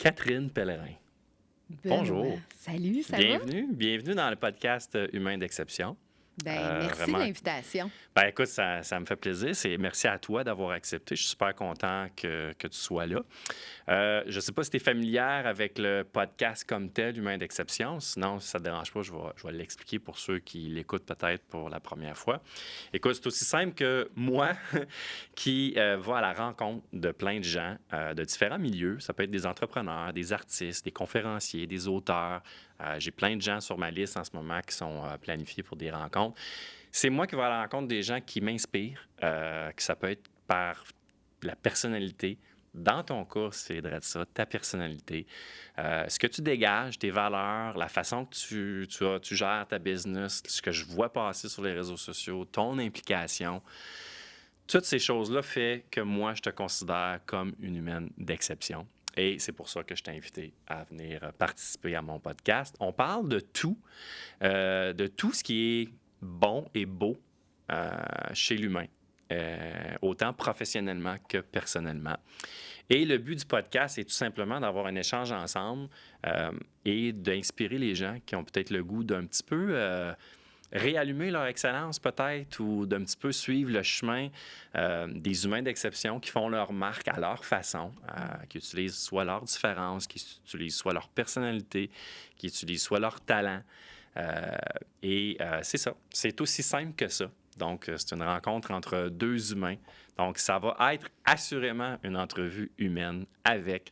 Catherine Pellerin. Bonjour. Salut, ça Bienvenue dans le podcast Humain d'exception. Merci Vraiment. de l'invitation. Écoute, ça me fait plaisir. Merci à toi d'avoir accepté. Je suis super content que tu sois là. Je ne sais pas si tu es familière avec le podcast comme tel, Humain d'exception. Sinon, si ça ne te dérange pas, je vais l'expliquer pour ceux qui l'écoutent peut-être pour la première fois. Écoute, c'est aussi simple que moi qui va à la rencontre de plein de gens de différents milieux. Ça peut être des entrepreneurs, des artistes, des conférenciers, des auteurs. J'ai plein de gens sur ma liste en ce moment qui sont planifiés pour des rencontres. C'est moi qui vais à la rencontre des gens qui m'inspirent, que ça peut être par la personnalité. Dans ton cas, c'est de ça, ta personnalité. Ce que tu dégages, tes valeurs, la façon que tu gères ta business, ce que je vois passer sur les réseaux sociaux, ton implication. Toutes ces choses-là font que moi, je te considère comme une humaine d'exception. Et c'est pour ça que je t'ai invité à venir participer à mon podcast. On parle de tout ce qui est bon et beau chez l'humain, autant professionnellement que personnellement. Et le but du podcast, c'est tout simplement d'avoir un échange ensemble et d'inspirer les gens qui ont peut-être le goût d'un petit peu réallumer leur excellence peut-être ou d'un petit peu suivre le chemin des humains d'exception qui font leur marque à leur façon, qui utilisent soit leur différence, qui utilisent soit leur personnalité, qui utilisent soit leur talent. C'est ça. C'est aussi simple que ça. Donc, c'est une rencontre entre deux humains. Donc, ça va être assurément une entrevue humaine avec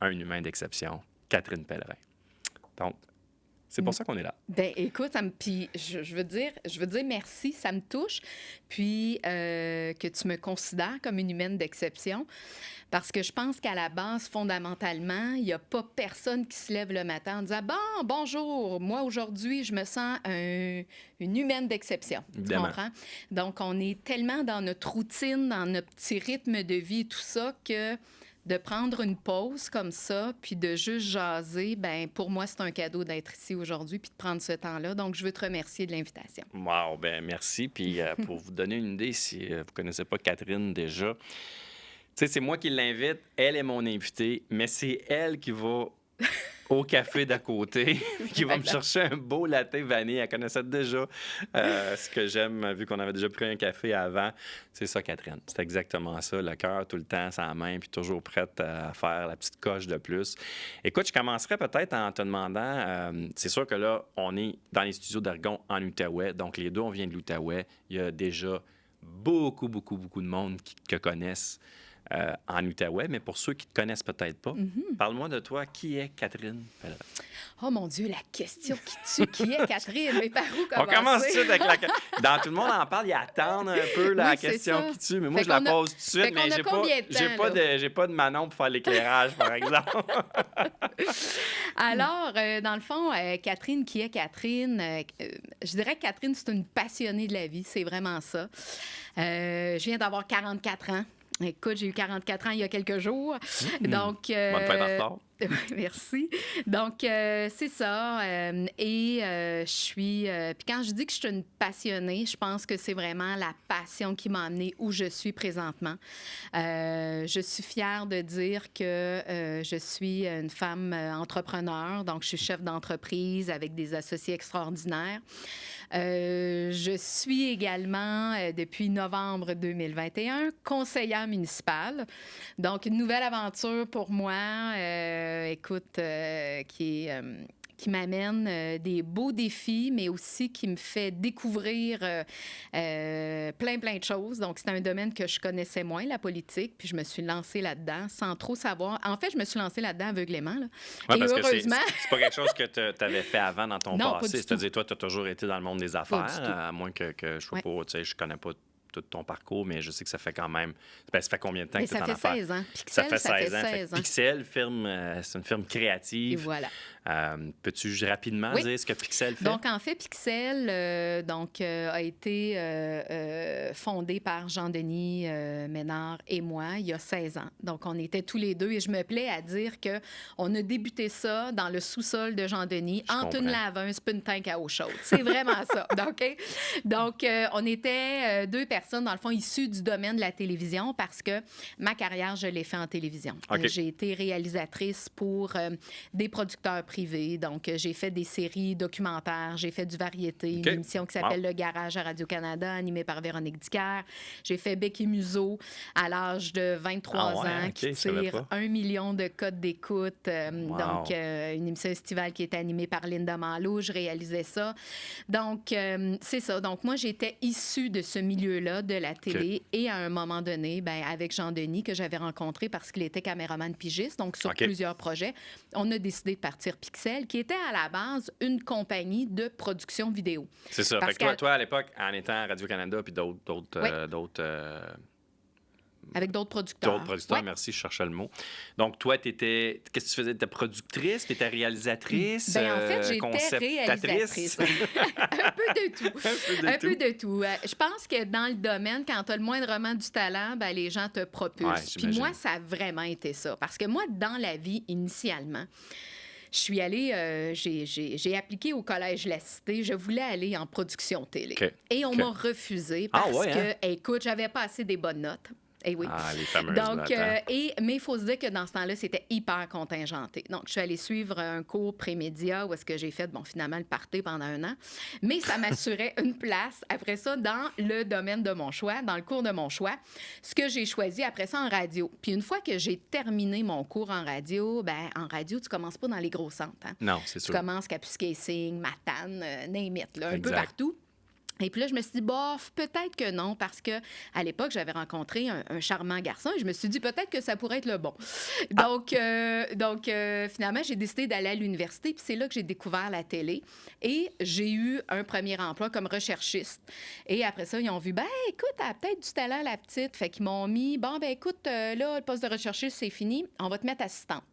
un humain d'exception, Catherine Pellerin. Donc, c'est pour ça qu'on est là. Bien, écoute, puis je veux dire merci, ça me touche. Puis que tu me considères comme une humaine d'exception. Parce que je pense qu'à la base, fondamentalement, il n'y a pas personne qui se lève le matin en disant « bonjour, moi aujourd'hui, je me sens une humaine d'exception. » Tu comprends? Donc, on est tellement dans notre routine, dans notre petit rythme de vie et tout ça que de prendre une pause comme ça, puis de juste jaser, bien, pour moi, c'est un cadeau d'être ici aujourd'hui puis de prendre ce temps-là. Donc, je veux te remercier de l'invitation. Wow, bien, merci. Puis, pour vous donner une idée, si vous ne connaissez pas Catherine déjà, tu sais, c'est moi qui l'invite, elle est mon invitée, mais c'est elle qui va au café d'à côté, qui va me chercher un beau latte vanille. Elle connaissait déjà ce que j'aime, vu qu'on avait déjà pris un café avant. C'est ça, Catherine. C'est exactement ça. Le cœur tout le temps, sa main, puis toujours prête à faire la petite coche de plus. Écoute, je commencerai peut-être en te demandant, c'est sûr que là, on est dans les studios d'Argon en Outaouais. Donc, les deux, on vient de l'Outaouais. Il y a déjà beaucoup de monde qui te connaissent en Outaouais, mais pour ceux qui ne te connaissent peut-être pas, parle-moi de toi. Qui est Catherine Pellerin? Oh mon Dieu, la question qui tue. Qui est Catherine? Mais par où commencer? On commence tout de suite avec Dans Tout le monde en parle, ils attendent un peu la question qui tue, mais moi, je la pose tout de suite, mais j'ai pas de Manon pour faire l'éclairage, par exemple. Alors, dans le fond, Catherine, qui est Catherine? Je dirais que Catherine, c'est une passionnée de la vie, c'est vraiment ça. Je viens d'avoir 44 ans. Écoute, j'ai eu 44 ans il y a quelques jours. Donc, bonne fête en retard. Merci. Donc, c'est ça. Je suis... Puis quand je dis que je suis une passionnée, je pense que c'est vraiment la passion qui m'a amenée où je suis présentement. Je suis fière de dire que je suis une femme entrepreneur. Donc, je suis chef d'entreprise avec des associés extraordinaires. Je suis également, depuis novembre 2021, conseillère municipale. Donc, une nouvelle aventure pour moi, qui m'amène des beaux défis, mais aussi qui me fait découvrir plein de choses. Donc, c'est un domaine que je connaissais moins, la politique, puis je me suis lancée là-dedans sans trop savoir. En fait, je me suis lancée là-dedans aveuglément. Là. Oui, parce heureusement... que c'est pas quelque chose que tu avais fait avant dans ton passé. C'est-à-dire, toi, tu as toujours été dans le monde des affaires, à moins que je sois pas, tu sais, je connais pas tout ton parcours, mais je sais que ça fait quand même... ça fait combien de temps que tu es en affaires? Ça fait 16 ans. Pixel, ça fait 16 ans. Pixel, c'est une firme créative. Et voilà. Peux-tu rapidement dire ce que Pixel fait? Donc, en fait, Pixel a été fondé par Jean-Denis Ménard et moi il y a 16 ans. Donc, on était tous les deux et je me plais à dire qu'on a débuté ça dans le sous-sol de Jean-Denis entre une laveuse et une tank à eau chaude. C'est vraiment ça. Donc, on était deux personnes personne, dans le fond, issue du domaine de la télévision parce que ma carrière, je l'ai fait en télévision. OK. J'ai été réalisatrice pour des producteurs privés. Donc, j'ai fait des séries documentaires, j'ai fait du variété, OK. une émission qui s'appelle Wow. Le Garage à Radio-Canada, animée par Véronique Dicker. J'ai fait Bec et Museau à l'âge de 23 Ah ouais, ans, OK, qui je savais tire pas. 1 million de codes d'écoute. Wow. Donc, une émission estivale qui est animée par Linda Malo. Je réalisais ça. Donc, c'est ça. Donc, moi, j'étais issue de ce milieu-là, de la télé. Et à un moment donné, ben, avec Jean-Denis, que j'avais rencontré parce qu'il était caméraman pigiste, donc sur OK. plusieurs projets, on a décidé de partir Pixel, qui était à la base une compagnie de production vidéo. C'est ça. Parce Fait que toi, qu'à- toi, à l'époque, en étant à Radio-Canada puis Oui. Avec d'autres producteurs. d'autres producteurs, Ouais. merci, je cherchais le mot. Donc, toi, qu'est-ce que tu faisais? T'étais productrice, t'étais réalisatrice, Ben, en fait, j'étais conceptatrice? réalisatrice. Un peu de tout. Un peu de tout. Je pense que dans le domaine, quand tu as le moindrement du talent, ben, les gens te propulsent. Ouais, Puis j'imagine. moi, ça a vraiment été ça. Parce que moi, dans la vie, initialement, je suis allée, j'ai appliqué au Collège La Cité. Je voulais aller en production télé. OK. Et on OK. m'a refusé Ah parce ouais, hein? que, écoute, j'avais pas assez des bonnes notes. Eh oui. Ah, les fameuses Donc, notes, hein? mais il faut se dire que dans ce temps-là, c'était hyper contingenté. Donc, je suis allée suivre un cours pré-média où est-ce que j'ai fait, bon, finalement, le party pendant 1 an. Mais ça m'assurait une place, après ça, dans le domaine de mon choix, dans le cours de mon choix, ce que j'ai choisi après ça en radio. Puis une fois que j'ai terminé mon cours en radio, ben en radio, tu commences pas dans les gros centres. Hein? Non, c'est Tu sûr. commences Kapuskasing, Matane, name it, là, un peu Exact. partout. Et puis là, je me suis dit, bof, peut-être que non, parce que à l'époque, j'avais rencontré un charmant garçon et je me suis dit, peut-être que ça pourrait être le bon. Donc, finalement, j'ai décidé d'aller à l'université, puis c'est là que j'ai découvert la télé. Et j'ai eu un premier emploi comme recherchiste. Et après ça, ils ont vu, ben écoute, elle a peut-être du talent, la petite. Fait qu'ils m'ont mis, bon, ben écoute, là, le poste de recherchiste, c'est fini, on va te mettre assistante.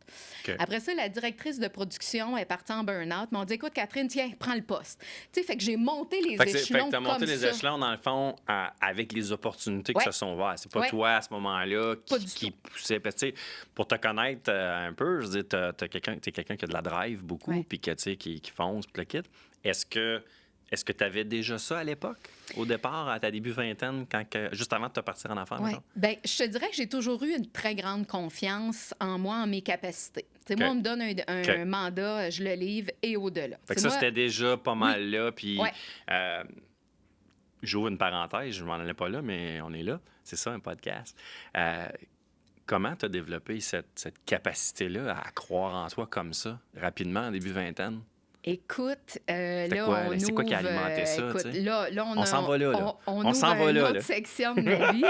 OK. Après ça, la directrice de production est partie en burn-out. Ils m'ont dit, écoute, Catherine, tiens, prends le poste. Tu sais, fait que j'ai monté les Fait que échelons t'as monté comme les ça. échelons, dans le fond, avec les opportunités qui Ouais. se sont ouvertes. C'est pas Ouais. toi, à ce moment-là, Pas du qui tout. poussait. Parce que, tu sais, pour te connaître un peu, je veux dire, t'es quelqu'un qui a de la drive beaucoup, Ouais. puis qui fonce, puis le kit. Est-ce que tu avais déjà ça à l'époque, au départ, à ta début vingtaine, juste avant de te partir en affaires, Oui. mettons? Bien, je te dirais que j'ai toujours eu une très grande confiance en moi, en mes capacités. Tu sais, moi, OK. on me donne un OK. mandat, je le livre et au-delà. Fait que Tu sais, ça, moi, c'était déjà pas mal là, puis... Ouais. J'ouvre une parenthèse, je m'en allais pas là, mais on est là. C'est ça, un podcast. Comment tu as développé cette capacité-là à croire en toi comme ça, rapidement, en début vingtaine? Écoute, là, quoi, on c'est quoi qui a ouvre, alimenté ça, écoute, tu sais? là, On s'en va là, là. On On ouvre s'en va une là, autre là. section de ma vie.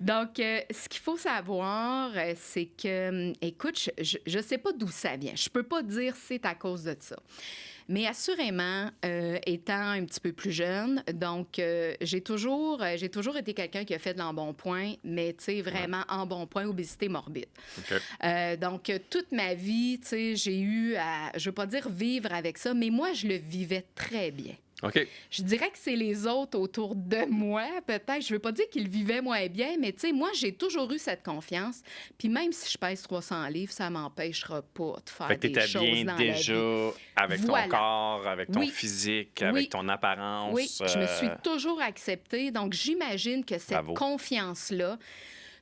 Donc, ce qu'il faut savoir, c'est que, écoute, je sais pas d'où ça vient. Je peux pas dire c'est à cause de ça. Mais assurément, étant un petit peu plus jeune, donc j'ai toujours été quelqu'un qui a fait de l'embonpoint, mais tu sais, vraiment embonpoint, obésité morbide. OK. Donc, toute ma vie, tu sais, j'ai eu à, je veux pas dire vivre avec ça, mais moi, je le vivais très bien. OK. Je dirais que c'est les autres autour de moi, peut-être. Je veux pas dire qu'ils vivaient moins bien, mais tu sais, moi, j'ai toujours eu cette confiance. Puis même si je pèse 300 livres, ça m'empêchera pas de faire Fait que des t'étais choses bien dans déjà la vie. avec Voilà. ton corps, avec ton Oui. physique, Oui. avec ton apparence. Oui, je me suis toujours acceptée. Donc, j'imagine que cette Bravo. confiance-là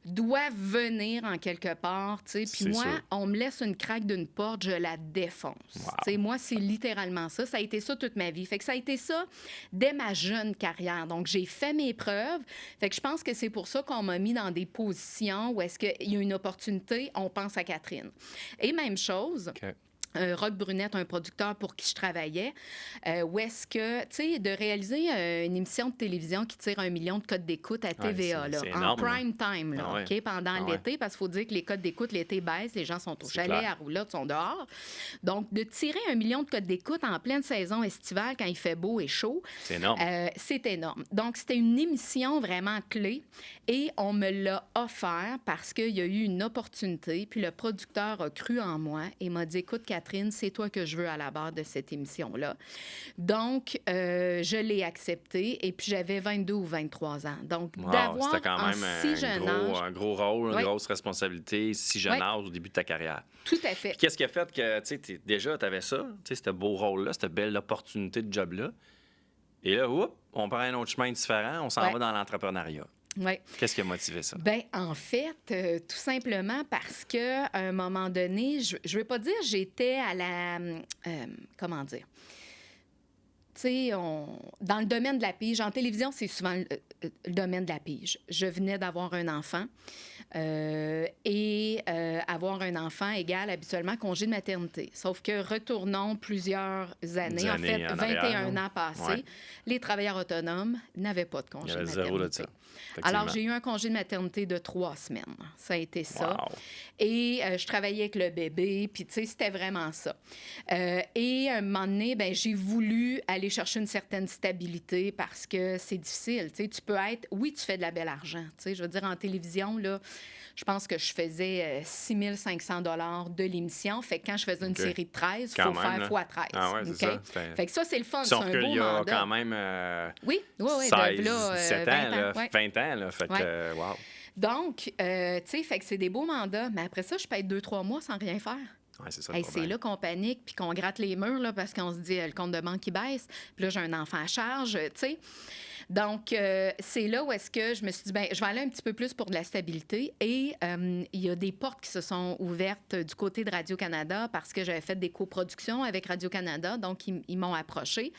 doit venir en quelque part, tu sais. Puis C'est moi, sûr. on me laisse une craque d'une porte, je la défonce. Wow. Tu sais, moi, c'est littéralement ça. Ça a été ça toute ma vie. Fait que ça a été ça dès ma jeune carrière. Donc, j'ai fait mes preuves. Fait que je pense que c'est pour ça qu'on m'a mis dans des positions où est-ce qu'il y a une opportunité, on pense à Catherine. Et même chose... OK. Rock Brunette, un producteur pour qui je travaillais, où est-ce que, tu sais, de réaliser une émission de télévision qui tire 1 million de codes d'écoute à TVA, c'est là, en énorme, là. prime time, là, Ah ouais. OK, pendant Ah ouais. l'été, parce qu'il faut dire que les codes d'écoute, l'été baissent, les gens sont au C'est chalet, clair. à roulotte, sont dehors. Donc, de tirer 1 million de codes d'écoute en pleine saison estivale, quand il fait beau et chaud, C'est énorme. c'est énorme. Donc, c'était une émission vraiment clé et on me l'a offert parce qu'il y a eu une opportunité. Puis le producteur a cru en moi et m'a dit, écoute, Catherine, c'est toi que je veux à la barre de cette émission-là. Donc, je l'ai accepté et puis j'avais 22 ou 23 ans. Donc, Wow, d'avoir c'était quand en même si jeune âge... un gros rôle, une Oui. grosse responsabilité, si jeune Oui. âge au début de ta carrière. Tout à fait. Puis qu'est-ce qui a fait que, tu sais, déjà, tu avais ça, tu sais, ce beau rôle-là, cette belle opportunité de job-là. Et là, on prend un autre chemin différent, on s'en va dans l'entrepreneuriat. Oui. Qu'est-ce qui a motivé ça? Bien, en fait, tout simplement parce qu'à un moment donné, je ne veux pas dire j'étais à la... comment dire? Tu sais, dans le domaine de la pige, en télévision, c'est souvent le domaine de la pige. Je venais d'avoir un enfant et avoir un enfant égale habituellement congé de maternité. Sauf que retournons plusieurs années, en fait, 21 ans passés, les travailleurs autonomes n'avaient pas de congé de maternité. Zéro de ça. Alors, j'ai eu un congé de maternité de 3 semaines. Ça a été ça. Wow. Et je travaillais avec le bébé, puis tu sais, c'était vraiment ça. Et à un moment donné, bien, j'ai voulu aller chercher une certaine stabilité parce que c'est difficile. Tu sais, tu peux être... Oui, tu fais de la belle argent. Tu sais, je veux dire, en télévision, là, je pense que je faisais 6 500 $ de l'émission. Fait que quand je faisais une série de 13, il faut faire fois 13. Ah ouais, c'est ça. Fait que ça, c'est le fun. Sauf c'est un beau qu'il y a mandat. quand même oui, 16, là, 17 ans, 20 ans. 20 ans. Là, fait que, wow. Donc, tu sais, fait que c'est des beaux mandats. Mais après ça, je peux être 2-3 mois sans rien faire. Ouais, c'est ça, c'est là qu'on panique puis qu'on gratte les murs là, parce qu'on se dit le compte de banque qui baisse. Puis là, j'ai un enfant à charge, tu sais. Donc, c'est là où est-ce que je me suis dit, bien, je vais aller un petit peu plus pour de la stabilité. Et il y a des portes qui se sont ouvertes du côté de Radio-Canada parce que j'avais fait des coproductions avec Radio-Canada. Donc, ils m'ont approchée.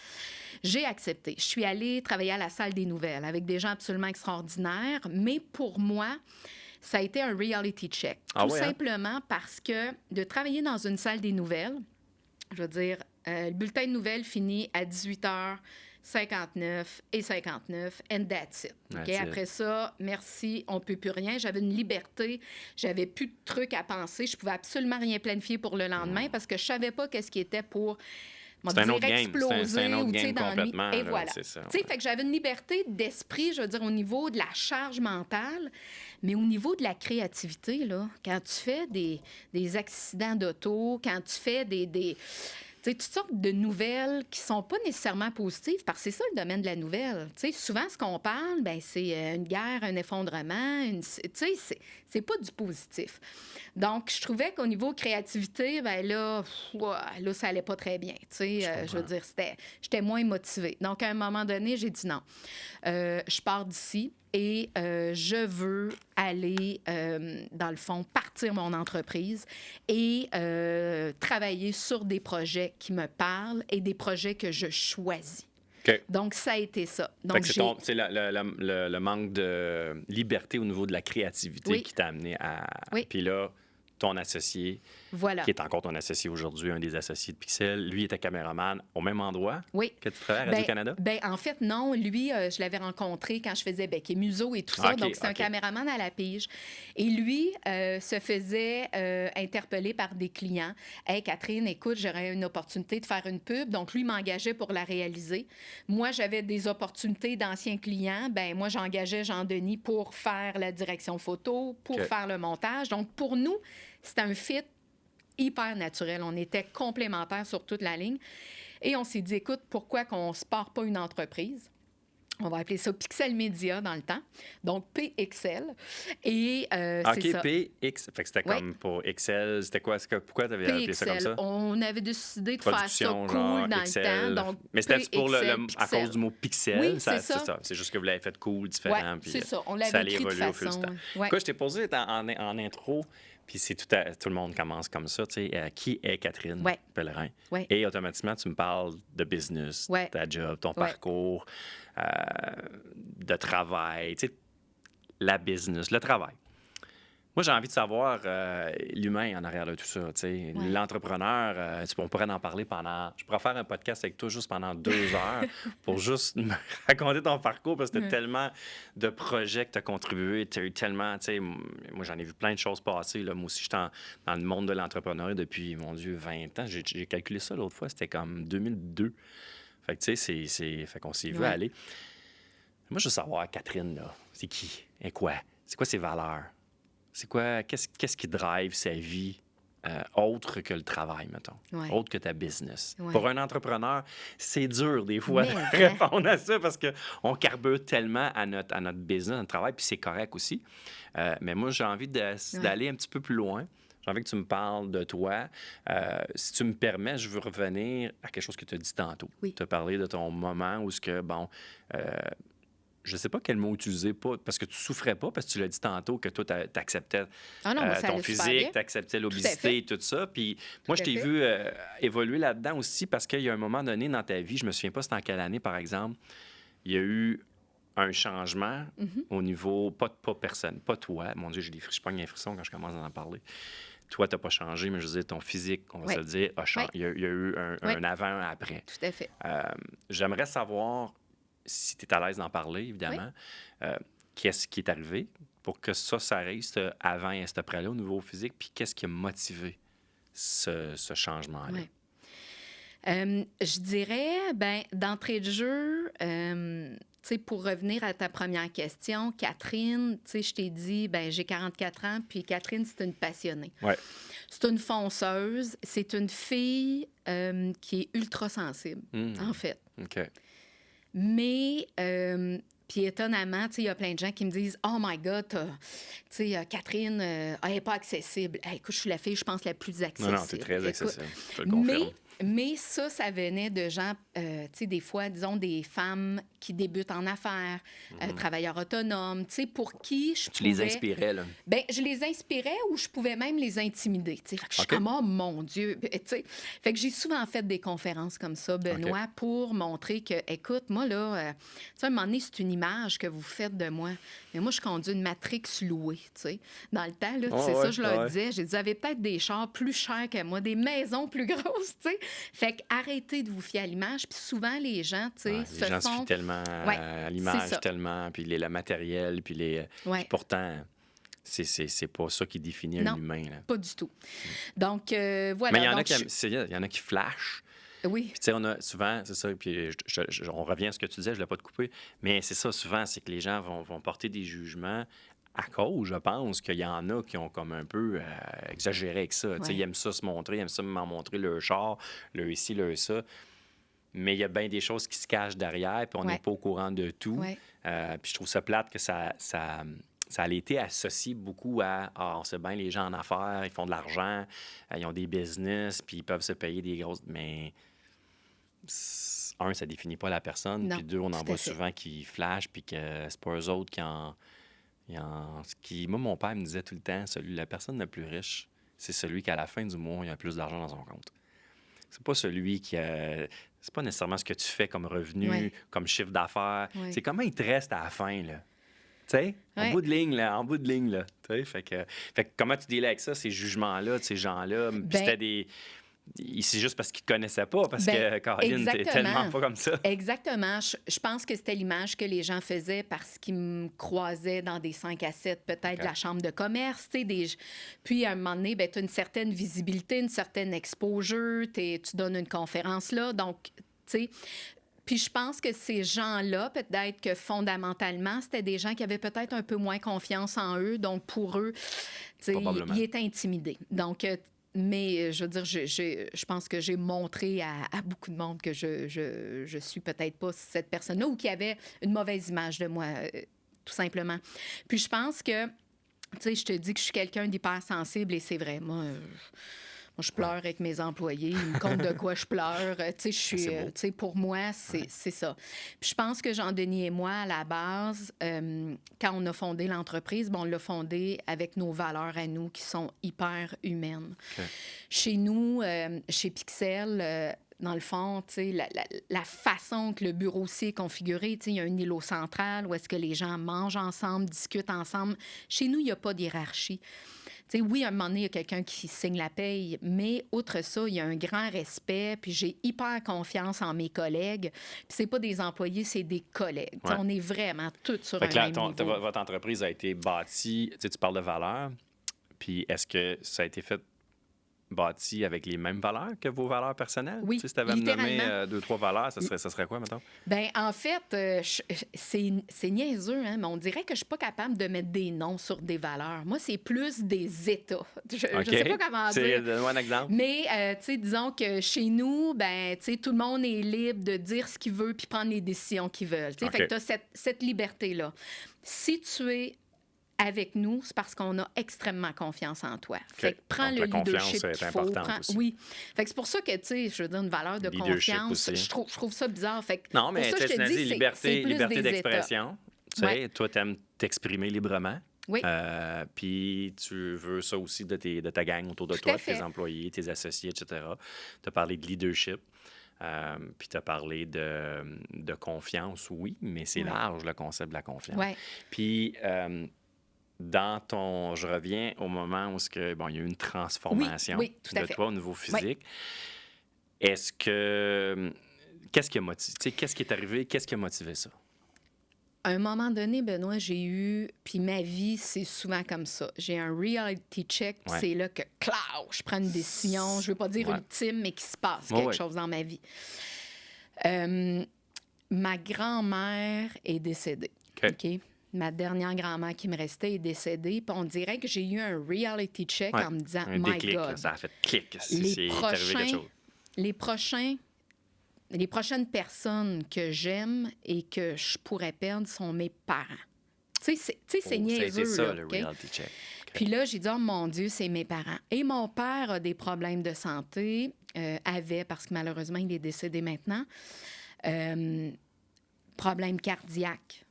J'ai accepté. Je suis allée travailler à la salle des nouvelles avec des gens absolument extraordinaires. Mais pour moi, ça a été un reality check. Tout simplement parce que de travailler dans une salle des nouvelles, je veux dire, le bulletin de nouvelles finit à 18h59 et 59, and that's it. Okay? Après ça, merci, on ne peut plus rien. J'avais une liberté, j'avais plus de trucs à penser. Je pouvais absolument rien planifier pour le lendemain parce que je savais pas qu'est-ce qui était pour... C'est un autre game. C'est un autre game complètement. Et voilà. C'est ça. Fait que j'avais une liberté d'esprit, je veux dire, au niveau de la charge mentale, mais au niveau de la créativité, là, quand tu fais des accidents d'auto, quand tu fais toutes sortes de nouvelles qui sont pas nécessairement positives, parce que c'est ça le domaine de la nouvelle. T'sais, souvent, ce qu'on parle, ben, c'est une guerre, un effondrement, c'est pas du positif. Donc, je trouvais qu'au niveau créativité, ben là, ça allait pas très bien. Je veux dire, j'étais moins motivée. Donc, à un moment donné, j'ai dit non. Je pars d'ici. Et je veux aller, dans le fond, partir mon entreprise et travailler sur des projets qui me parlent et des projets que je choisis. Okay. Donc, ça a été ça. Donc, c'est le manque de liberté au niveau de la créativité qui t'a amené à... Oui. Puis là, ton associé, voilà. qui est encore ton associé aujourd'hui, un des associés de Pixel, lui était caméraman au même endroit que tu travailles à Radio-Canada? Ben, en fait, non. Lui, je l'avais rencontré quand je faisais Bec et Museau et tout ça. Okay, donc, c'est un caméraman à la pige. Et lui se faisait interpeller par des clients. « Hey, Catherine, écoute, j'aurais une opportunité de faire une pub. » Donc, lui m'engageait pour la réaliser. Moi, j'avais des opportunités d'anciens clients. Ben moi, j'engageais Jean-Denis pour faire la direction photo, pour faire le montage. Donc, pour nous, c'était un fit hyper naturel. On était complémentaires sur toute la ligne. Et on s'est dit, écoute, pourquoi qu'on ne se part pas une entreprise? On va appeler ça Pixel Media dans le temps. Donc, PXL. Et c'est ça. PX. Fait que c'était comme pour Excel. C'était quoi? Pourquoi tu avais appelé ça comme ça? On avait décidé de faire ça cool dans Excel. Le temps. Donc, mais c'était pour à cause du mot pixel? Oui, c'est ça. C'est juste que vous l'avez fait cool, différent. Oui, c'est ça. On l'avait écrit de façon. Quoi, je t'ai posé en intro... Puis c'est tout le monde commence comme ça, tu sais. Qui est Catherine Pellerin? Ouais. Et automatiquement, tu me parles de business, ta job, ton parcours, de travail, tu sais, la business, le travail. Moi, j'ai envie de savoir l'humain en arrière de tout ça, tu sais. L'entrepreneur, on pourrait en parler pendant... Je pourrais faire un podcast avec toi juste pendant 2 heures pour juste me raconter ton parcours parce que tu as tellement de projets que tu as contribué, tu as eu tellement, tu sais... Moi, j'en ai vu plein de choses passer, là. Moi aussi, je suis dans le monde de l'entrepreneuriat depuis, mon Dieu, 20 ans. J'ai calculé ça l'autre fois, c'était comme 2002. Fait que, tu sais, fait qu'on s'est vu aller. Moi, je veux savoir, Catherine, là, c'est qui? Et quoi? C'est quoi ses valeurs? C'est quoi, qu'est-ce qui drive sa vie autre que le travail, mettons, autre que ta business? Pour un entrepreneur, c'est dur des fois de répondre à ça parce qu'on carbure tellement à notre business, à notre travail, puis c'est correct aussi. Mais moi, j'ai envie d'aller un petit peu plus loin. j'ai envie que tu me parles de toi. Si tu me permets, je veux revenir à quelque chose que tu as dit tantôt. Oui. Tu as parlé de ton moment où je ne sais pas quel mot utiliser, pas, parce que tu souffrais pas, parce que tu l'as dit tantôt que toi, tu acceptais Ah non, moi, ça ton allait super physique, bien. tu acceptais Tout à l'obésité fait. et tout ça. Puis moi, je à t'ai fait. vu évoluer là-dedans aussi parce qu'il y a un moment donné dans ta vie, je me souviens pas c'était en quelle année, par exemple, il y a eu un changement au niveau, pas personne, pas toi. Mon Dieu, je pogne les frissons quand je commence à en parler. Toi, tu n'as pas changé, mais je veux dire, ton physique, on va Oui. se le dire, a changé. Oui. Il y a eu Oui. un avant, un après. Tout à fait. J'aimerais savoir, si tu es à l'aise d'en parler, évidemment, qu'est-ce qui est arrivé pour que ça reste avant et cet après-là au niveau physique, puis qu'est-ce qui a motivé ce changement-là? Oui. Je dirais, d'entrée de jeu, tu sais, pour revenir à ta première question, Catherine, tu sais, je t'ai dit, j'ai 44 ans, puis Catherine, c'est une passionnée. Ouais. C'est une fonceuse, c'est une fille qui est ultra sensible, en fait. OK. Mais, puis étonnamment, tu sais, il y a plein de gens qui me disent « Oh my God, tu sais, Catherine, elle n'est pas accessible. Hey, écoute, je suis la fille, je pense, la plus accessible. » Non, tu es très Écoute, accessible, je te le confirme. Mais ça venait de gens, tu sais, des fois, disons, des femmes qui débutent en affaires, travailleurs autonomes, tu sais, pour qui je Tu pouvais... les inspirais, là? Bien, je les inspirais ou je pouvais même les intimider, tu sais. Fait que je suis comme « Oh mon Dieu! » Tu sais, fait que j'ai souvent fait des conférences comme ça, Benoît, pour montrer que, écoute, moi, là, tu sais, à un moment donné, c'est une image que vous faites de moi. Mais moi, je conduis une Matrix louée, tu sais. Dans le temps, là, c'est ça, je leur disais. J'ai dit, vous avez peut-être des chars plus chers que moi, des maisons plus grosses, tu sais. Fait que arrêtez de vous fier à l'image. Puis souvent, les gens, tu sais, Les gens se fient tellement à l'image, tellement, puis le matériel, puis puis pourtant, c'est pas ça qui définit un humain. Là. Pas du tout. Donc, voilà. Mais il y en a qui flashent. Oui. Puis, tu sais, on a souvent, c'est ça, puis on revient à ce que tu disais, je ne l'ai pas te couper, mais c'est ça, souvent, c'est que les gens vont porter des jugements à cause, je pense, qu'il y en a qui ont comme un peu exagéré avec ça. Tu sais, ils aiment ça se montrer, ils aiment ça m'en montrer leur char, leur ici, leur ça. Mais il y a bien des choses qui se cachent derrière, puis on n'est pas au courant de tout. Puis je trouve ça plate que ça a été associé beaucoup à on sait bien, les gens en affaires, ils font de l'argent, ils ont des business, puis ils peuvent se payer des grosses. Mais un, ça définit pas la personne. Puis deux, on en voit souvent qui flashent, puis que c'est pas eux autres qui moi, mon père me disait tout le temps, la personne la plus riche, c'est celui qui, à la fin du mois, il a plus d'argent dans son compte. C'est pas celui qui a... C'est pas nécessairement ce que tu fais comme revenu, comme chiffre d'affaires. C'est comment il te reste à la fin, là. Tu sais, en bout de ligne, là. Tu sais, fait que comment tu délais avec ça, ces jugements-là de ces gens-là? Puis c'était des... C'est juste parce qu'ils ne te connaissaient pas, parce que Caroline, t'es tellement pas comme ça. Exactement. Je pense que c'était l'image que les gens faisaient parce qu'ils me croisaient dans des 5 à 7, peut-être de la chambre de commerce. Puis, à un moment donné, tu as une certaine visibilité, une certaine exposure. Tu donnes une conférence là. Donc, tu sais... Puis je pense que ces gens-là, peut-être que fondamentalement, c'était des gens qui avaient peut-être un peu moins confiance en eux. Donc, pour eux, ils étaient intimidés. Donc, mais je veux dire, je pense que j'ai montré à beaucoup de monde que je suis peut-être pas cette personne-là ou qui avait une mauvaise image de moi, tout simplement. Puis je pense que, tu sais, je te dis que je suis quelqu'un d'hypersensible et c'est vrai. Moi, je pleure avec mes employés. Ils me comptent de quoi je pleure. Tu sais, pour moi, c'est ça. Puis je pense que Jean-Denis et moi, à la base, quand on a fondé l'entreprise, on l'a fondée avec nos valeurs à nous qui sont hyper humaines. Okay. Chez nous, chez Pixel, dans le fond, la façon que le bureau aussi est configuré, il y a un îlot central où est-ce que les gens mangent ensemble, discutent ensemble. Chez nous, il n'y a pas de hiérarchie. T'sais, oui, à un moment donné, il y a quelqu'un qui signe la paye, mais outre ça, il y a un grand respect, puis j'ai hyper confiance en mes collègues. Puis c'est pas des employés, c'est des collègues. On est vraiment tous sur un même niveau. Votre entreprise a été bâtie, tu parles de valeurs, puis est-ce que ça a été fait bâti avec les mêmes valeurs que vos valeurs personnelles? Oui, si tu avais nommé 2-3 valeurs, ça serait quoi, mettons? Bien, en fait, c'est niaiseux, hein, mais on dirait que je suis pas capable de mettre des noms sur des valeurs. Moi, c'est plus des états. Je sais pas comment dire. Donne-moi un exemple. Mais, tu sais, disons que chez nous, ben, tu sais, tout le monde est libre de dire ce qu'il veut puis prendre les décisions qu'il veut. Fait que tu as cette liberté-là. Si tu es avec nous, c'est parce qu'on a extrêmement confiance en toi. Fait que prends Donc, le la confiance leadership est qu'il faut. importante aussi. Oui. Fait que c'est pour ça que, tu sais, je veux dire, une valeur de Leadership confiance, aussi. je trouve ça bizarre. Fait que Non, mais pour ça, tu je sais, te tu dis, dit c'est plus liberté des étapes. d'expression. Tu sais, Ouais. toi, tu aimes t'exprimer librement. Oui. Puis tu veux ça aussi de ta gang autour de Tout toi, à de tes fait. employés, tes associés, etc. Tu as parlé de leadership. Puis tu as parlé de confiance, oui, mais c'est Ouais. large le concept de la confiance. Ouais. Puis je reviens au moment où il y a eu une transformation Oui, tout à de fait. toi au niveau physique. Qu'est-ce qui a motivé, tu sais, qu'est-ce qui est arrivé, qu'est-ce qui a motivé ça? À un moment donné, Benoît, puis ma vie, c'est souvent comme ça. J'ai un reality check, puis Ouais. c'est là que, je prends une décision, je veux pas dire Ouais. ultime, mais qu'il se passe Ouais, quelque ouais. chose dans ma vie. Ma grand-mère est décédée. OK. OK? Ma dernière grand-mère qui me restait est décédée, puis on dirait que j'ai eu un reality check Ouais. en me disant, Un My déclic, là, God, ça a fait clic. C'est les arrivé quelque chose. les prochaines personnes que j'aime et que je pourrais perdre sont mes parents. Tu sais, c'est niaiseux, C'est ça, là, le OK? reality check. OK. Puis là, j'ai dit, oh mon Dieu, c'est mes parents. Et mon père a des problèmes de santé, parce que malheureusement, il est décédé maintenant, problèmes cardiaques,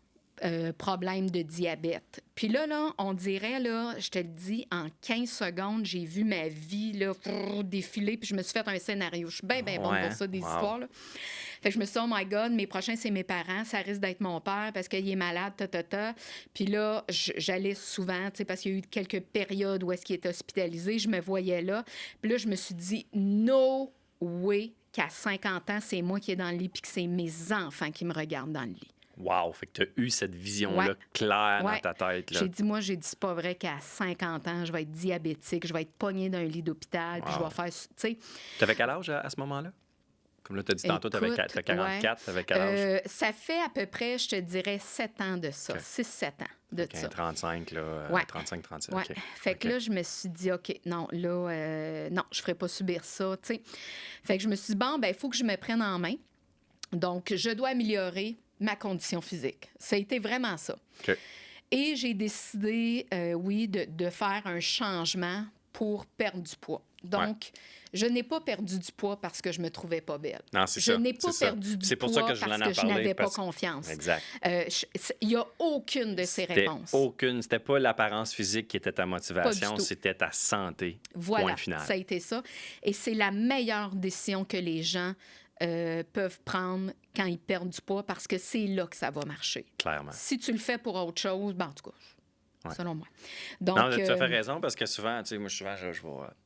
problèmes de diabète. Puis là, on dirait, là, je te le dis, en 15 secondes, j'ai vu ma vie là, défiler, puis je me suis fait un scénario. Je suis bien bonne Ouais, pour ça, des wow. histoires. Là. Fait que je me suis dit, oh my God, mes prochains, c'est mes parents. Ça risque d'être mon père parce qu'il est malade, Puis là, j'allais souvent, tu sais, parce qu'il y a eu quelques périodes où est-ce qu'il était hospitalisé. Je me voyais là. Puis là, je me suis dit, no way qu'à 50 ans, c'est moi qui est dans le lit puis que c'est mes enfants qui me regardent dans le lit. Wow! Fait que tu as eu cette vision-là Ouais. claire Ouais. dans ta tête. Là. J'ai dit, c'est pas vrai qu'à 50 ans, je vais être diabétique, je vais être pognée d'un lit d'hôpital, puis je Wow. vais faire, tu sais... Tu avais quel âge à ce moment-là? Comme là, tu as dit tantôt, tu avais Écoute, 44. Tu avais quel âge? Ça fait à peu près, je te dirais, 7 ans de ça. OK. 6-7 ans de OK, ça. 35, là. Ouais. 35-37. Ouais. OK. Fait que OK. là, je me suis dit, OK, non, là, non, je ne ferai pas subir ça, tu sais. Fait que je me suis dit, bon, ben il faut que je me prenne en main. Donc, je dois améliorer ma condition physique. Ça a été vraiment ça. OK. Et j'ai décidé, de faire un changement pour perdre du poids. Donc, je n'ai pas perdu du poids parce que je me trouvais pas belle. Non, c'est Je ça. n'ai pas c'est ça. perdu du C'est pour poids ça que je voulais parce en que je parler, n'avais pas parce- confiance. Exact. Il n'y a aucune de ces C'était réponses. C'était pas l'apparence physique qui était ta motivation, Pas du tout. c'était ta santé. Voilà, Point final. ça a été ça. Et c'est la meilleure décision que les gens peuvent prendre quand ils perdent du poids parce que c'est là que ça va marcher. Clairement. Si tu le fais pour autre chose, ben, en tout cas, Ouais. selon moi. Donc, Non, tu as fait raison parce que souvent, tu sais, moi,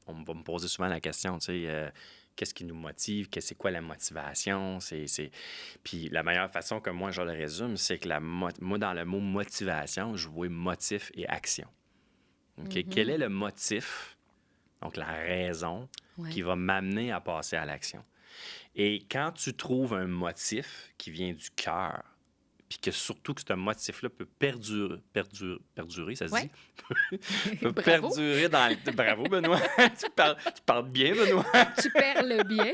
on va me poser souvent la question, tu sais, qu'est-ce qui nous motive? C'est quoi la motivation? Puis la meilleure façon que moi, je le résume, c'est que moi, dans le mot motivation, je vois motif et action. OK? Mm-hmm. Quel est le motif, donc la raison, Ouais. qui va m'amener à passer à l'action? Et quand tu trouves un motif qui vient du cœur, puis que surtout que ce motif-là peut perdurer, ça se Ouais. dit? peut Bravo. perdurer dans le... Bravo, Benoît! tu parles bien, Benoît! Tu perds le bien.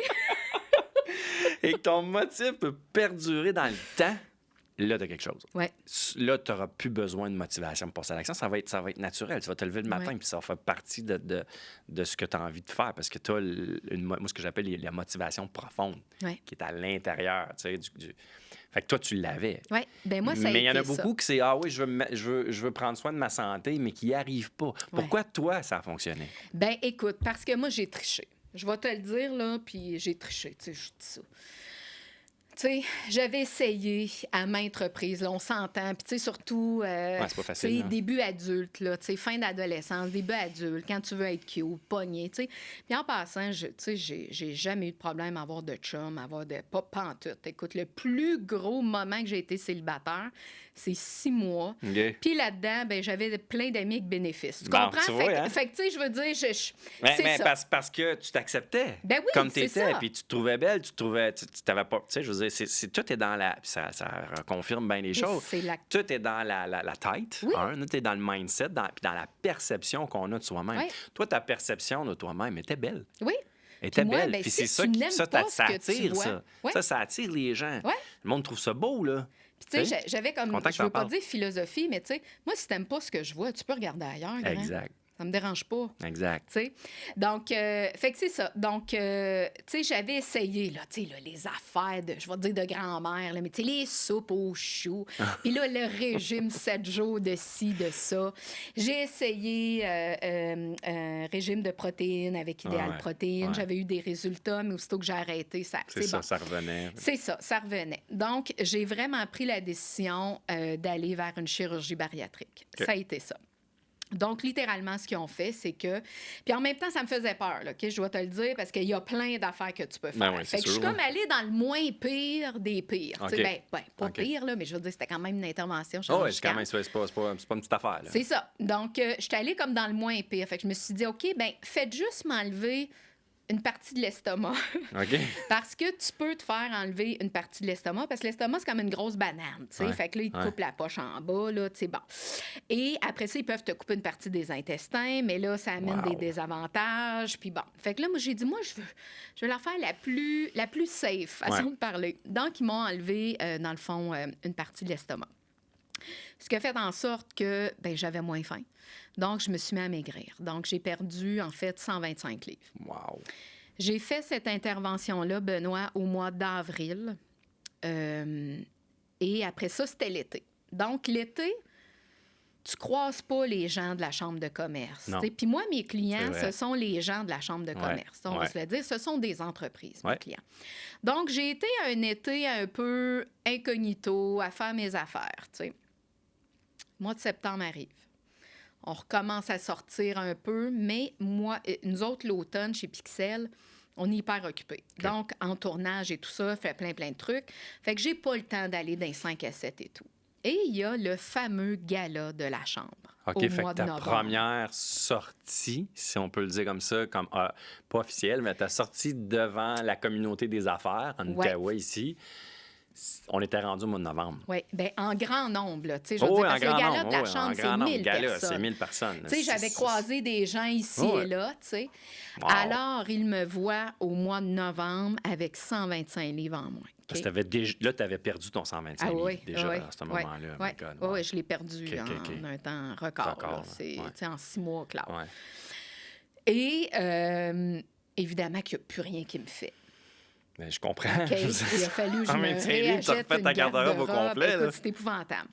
Et que ton motif peut perdurer dans le temps, là, tu as quelque chose. Ouais. Là, tu n'auras plus besoin de motivation pour passer à l'action. Ça va être naturel. Tu vas te lever le matin, Ouais. puis ça va faire partie de ce que tu as envie de faire. Parce que tu as moi, ce que j'appelle la motivation profonde, Ouais. qui est à l'intérieur. Tu sais, Fait que toi, tu l'avais. Oui, ben moi, ça a Mais il y en a été ça. beaucoup qui c'est ah oui, je veux prendre soin de ma santé, mais qui n'y arrivent pas. Pourquoi toi, ça a fonctionné? Ben écoute, parce que moi, j'ai triché. Je vais te le dire, là, puis j'ai triché, tu sais, je dis ça. Tu sais, j'avais essayé à maintes reprises, là, on s'entend, puis tu sais, surtout, c'est pas facile, tu sais, hein. début adulte, là, tu sais, fin d'adolescence, début adulte, quand tu veux être cute, pogné, tu sais. Puis en passant, tu sais, j'ai jamais eu de problème à avoir de chum, pas en tout. Écoute, le plus gros moment que j'ai été célibataire, c'est 6 mois. OK. Puis là-dedans, ben j'avais plein d'amis avec bénéfices. Tu Bon, comprends? tu vois, hein? Fait que, tu sais, je veux dire, Mais c'est ça. parce que tu t'acceptais Ben oui, comme tu c'est étais, ça. puis tu te trouvais belle, tu t'avais pas... Tu sais, je veux dire, tout est dans la... puis ça confirme bien les choses. C'est la... Tout est dans la tête, Oui. tout est dans le mindset, puis dans la perception qu'on a de soi-même. Oui. Toi, ta perception de toi-même était belle. Oui. Elle était Puis moi, belle. ben, Puis si c'est ça tu qui n'aimes ça, pas ce que tu attire, vois. ça. Ouais. Ça attire les gens. Ouais. Le monde trouve ça beau, là. Puis, tu sais, j'avais comme, Content que je veux t'en pas parles. dire philosophie, mais tu sais, moi, si t'aimes pas ce que je vois, tu peux regarder ailleurs, grand. Exact. Ça me dérange pas. Exact. Tu sais. Donc, fait que c'est ça. Donc, tu sais, j'avais essayé, là, tu sais, là, les affaires de, je vais dire de grand-mère, là, mais tu sais, les soupes aux choux. Puis là, le régime 7 jours de ci, de ça. J'ai essayé un régime de protéines avec Idéal Ouais, Protéines. ouais. J'avais eu des résultats, mais aussitôt que j'ai arrêté, ça... C'est ça, bon. ça revenait. C'est ça, ça revenait. Donc, j'ai vraiment pris la décision d'aller vers une chirurgie bariatrique. OK. Ça a été ça. Donc, littéralement, ce qu'ils ont fait, c'est que... Puis en même temps, ça me faisait peur, là, OK? Je dois te le dire, parce qu'il y a plein d'affaires que tu peux faire. Ben oui, fait c'est que je suis sûr, comme allée dans le moins pire des pires. Tu sais, OK. pas OK. pire, là, mais je veux dire, c'était quand même une intervention Oh, ouais, chirurgicale. quand même, c'est pas une petite affaire, là. C'est ça. Donc, je suis allée comme dans le moins pire. Fait que je me suis dit, OK, bien, faites juste m'enlever une partie de l'estomac. OK. Parce que tu peux te faire enlever une partie de l'estomac, parce que l'estomac, c'est comme une grosse banane, tu sais. Ouais, Fait que là, ils te ouais. coupent la poche en bas, là, tu sais, bon. Et après ça, ils peuvent te couper une partie des intestins, mais là, ça amène Wow. des désavantages, puis bon. Fait que là, moi, j'ai dit, moi, je veux la faire la plus safe, façon Ouais. de parler. Donc, ils m'ont enlevé, dans le fond, une partie de l'estomac. Ce qui a fait en sorte que ben, j'avais moins faim. Donc, je me suis mis à maigrir. Donc, j'ai perdu, en fait, 125 livres. Wow. J'ai fait cette intervention-là, Benoît, au mois d'avril. Et après ça, c'était l'été. Donc, l'été, tu croises pas les gens de la chambre de commerce. Non. t'sais. Puis moi, mes C'est clients, vrai. ce sont les gens de la chambre de commerce. On va ouais. se le dire, ce sont des entreprises, mes Ouais. clients. Donc, j'ai été un été un peu incognito à faire mes affaires, tu sais. Le mois de septembre arrive. On recommence à sortir un peu, mais moi, nous autres, l'automne, chez Pixel, on est hyper occupés. OK. Donc, en tournage et tout ça, fait plein de trucs. Fait que j'ai pas le temps d'aller dans les 5 à 7 et tout. Et il y a le fameux gala de la chambre OK, au fait mois que de ta novembre. première sortie, si on peut le dire comme ça, comme pas officielle, mais ta sortie devant la communauté des affaires en Ouais. Outaouais ici, on était rendu au mois de novembre. Oui, bien, en grand nombre, là. Tu sais, je veux Oh, dire, oui, parce que le en grand gala nombre, de la oui, en chambre, grand c'est nombre. 1000 Gala, personnes. c'est 1000 personnes. Tu sais, j'avais croisé des gens ici Oh, ouais. et là, tu sais. Wow. Alors, ils me voient au mois de novembre avec 125 livres en moins. Parce OK? que là, tu avais perdu ton 125 Ah livres oui, déjà oui, à ce oui, moment-là. Oh oui, my God, oui, wow. oui, je l'ai perdu OK, OK, OK. en un temps record. Record, là. là, C'est ouais. tu sais, en 6 mois, Claude. Ouais. Et évidemment qu'il n'y a plus rien qui me fait. Mais je comprends. OK? Il a fallu que je Ah, me mais tiens, lui, t'as réachète refait une ta garde-robe au garde-robe. complet, là. Écoute, c'est épouvantable.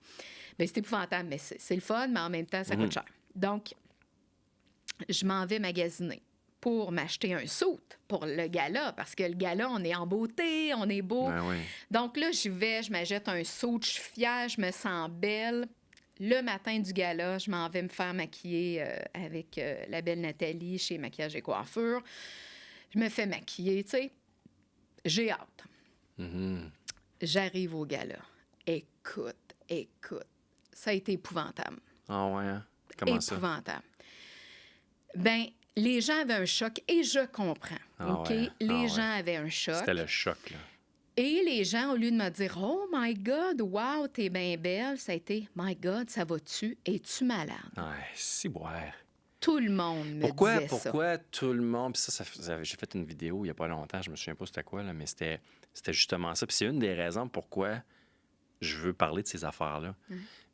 Bien, c'est épouvantable, mais c'est le fun, mais en même temps, ça coûte cher. Donc, je m'en vais magasiner pour m'acheter un suit pour le gala, parce que le gala, on est en beauté, on est beau. Ben oui. Donc là, j'y vais, je m'achète un suit, je suis fière, je me sens belle. Le matin du gala, je m'en vais me faire maquiller avec la belle Nathalie chez Maquillage et Coiffure. Je me fais maquiller, tu sais. J'ai hâte. Mhm. J'arrive au gala. Écoute, ça a été épouvantable. Ah ouais, hein? Comment ça? Épouvantable. Ben, les gens avaient un choc et je comprends. Ah OK? ouais, Les ah ouais. gens avaient un choc. C'était le choc, là. Et les gens, au lieu de me dire « Oh my God, wow, t'es bien belle », ça a été « My God, ça va-tu? Es-tu malade? Ouais, si boire. » Tout le monde me disait ça. Pourquoi tout le monde... Puis j'ai fait une vidéo il n'y a pas longtemps, je me souviens pas c'était quoi, là, mais c'était justement ça. Puis c'est une des raisons pourquoi je veux parler de ces affaires-là.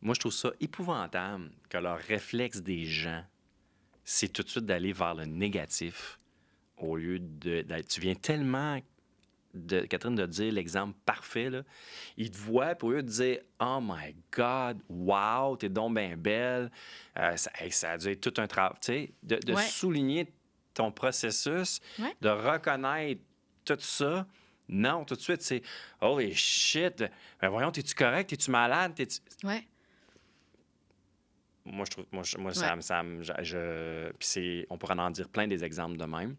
Moi, je trouve ça épouvantable que leur réflexe des gens, c'est tout de suite d'aller vers le négatif au lieu tu viens tellement... Catherine, de dire l'exemple parfait, là. Ils te voient, puis au lieu de dire « Oh my God, wow, t'es donc bien belle, ça a dû être tout un travail. » Tu sais, de Ouais. souligner ton processus, Ouais. de reconnaître tout ça. Non, tout de suite, c'est « Holy shit, ben voyons, t'es-tu correct, t'es-tu malade, t'es-tu... » Ouais. Moi, je trouve... Puis on pourrait en dire plein des exemples de même.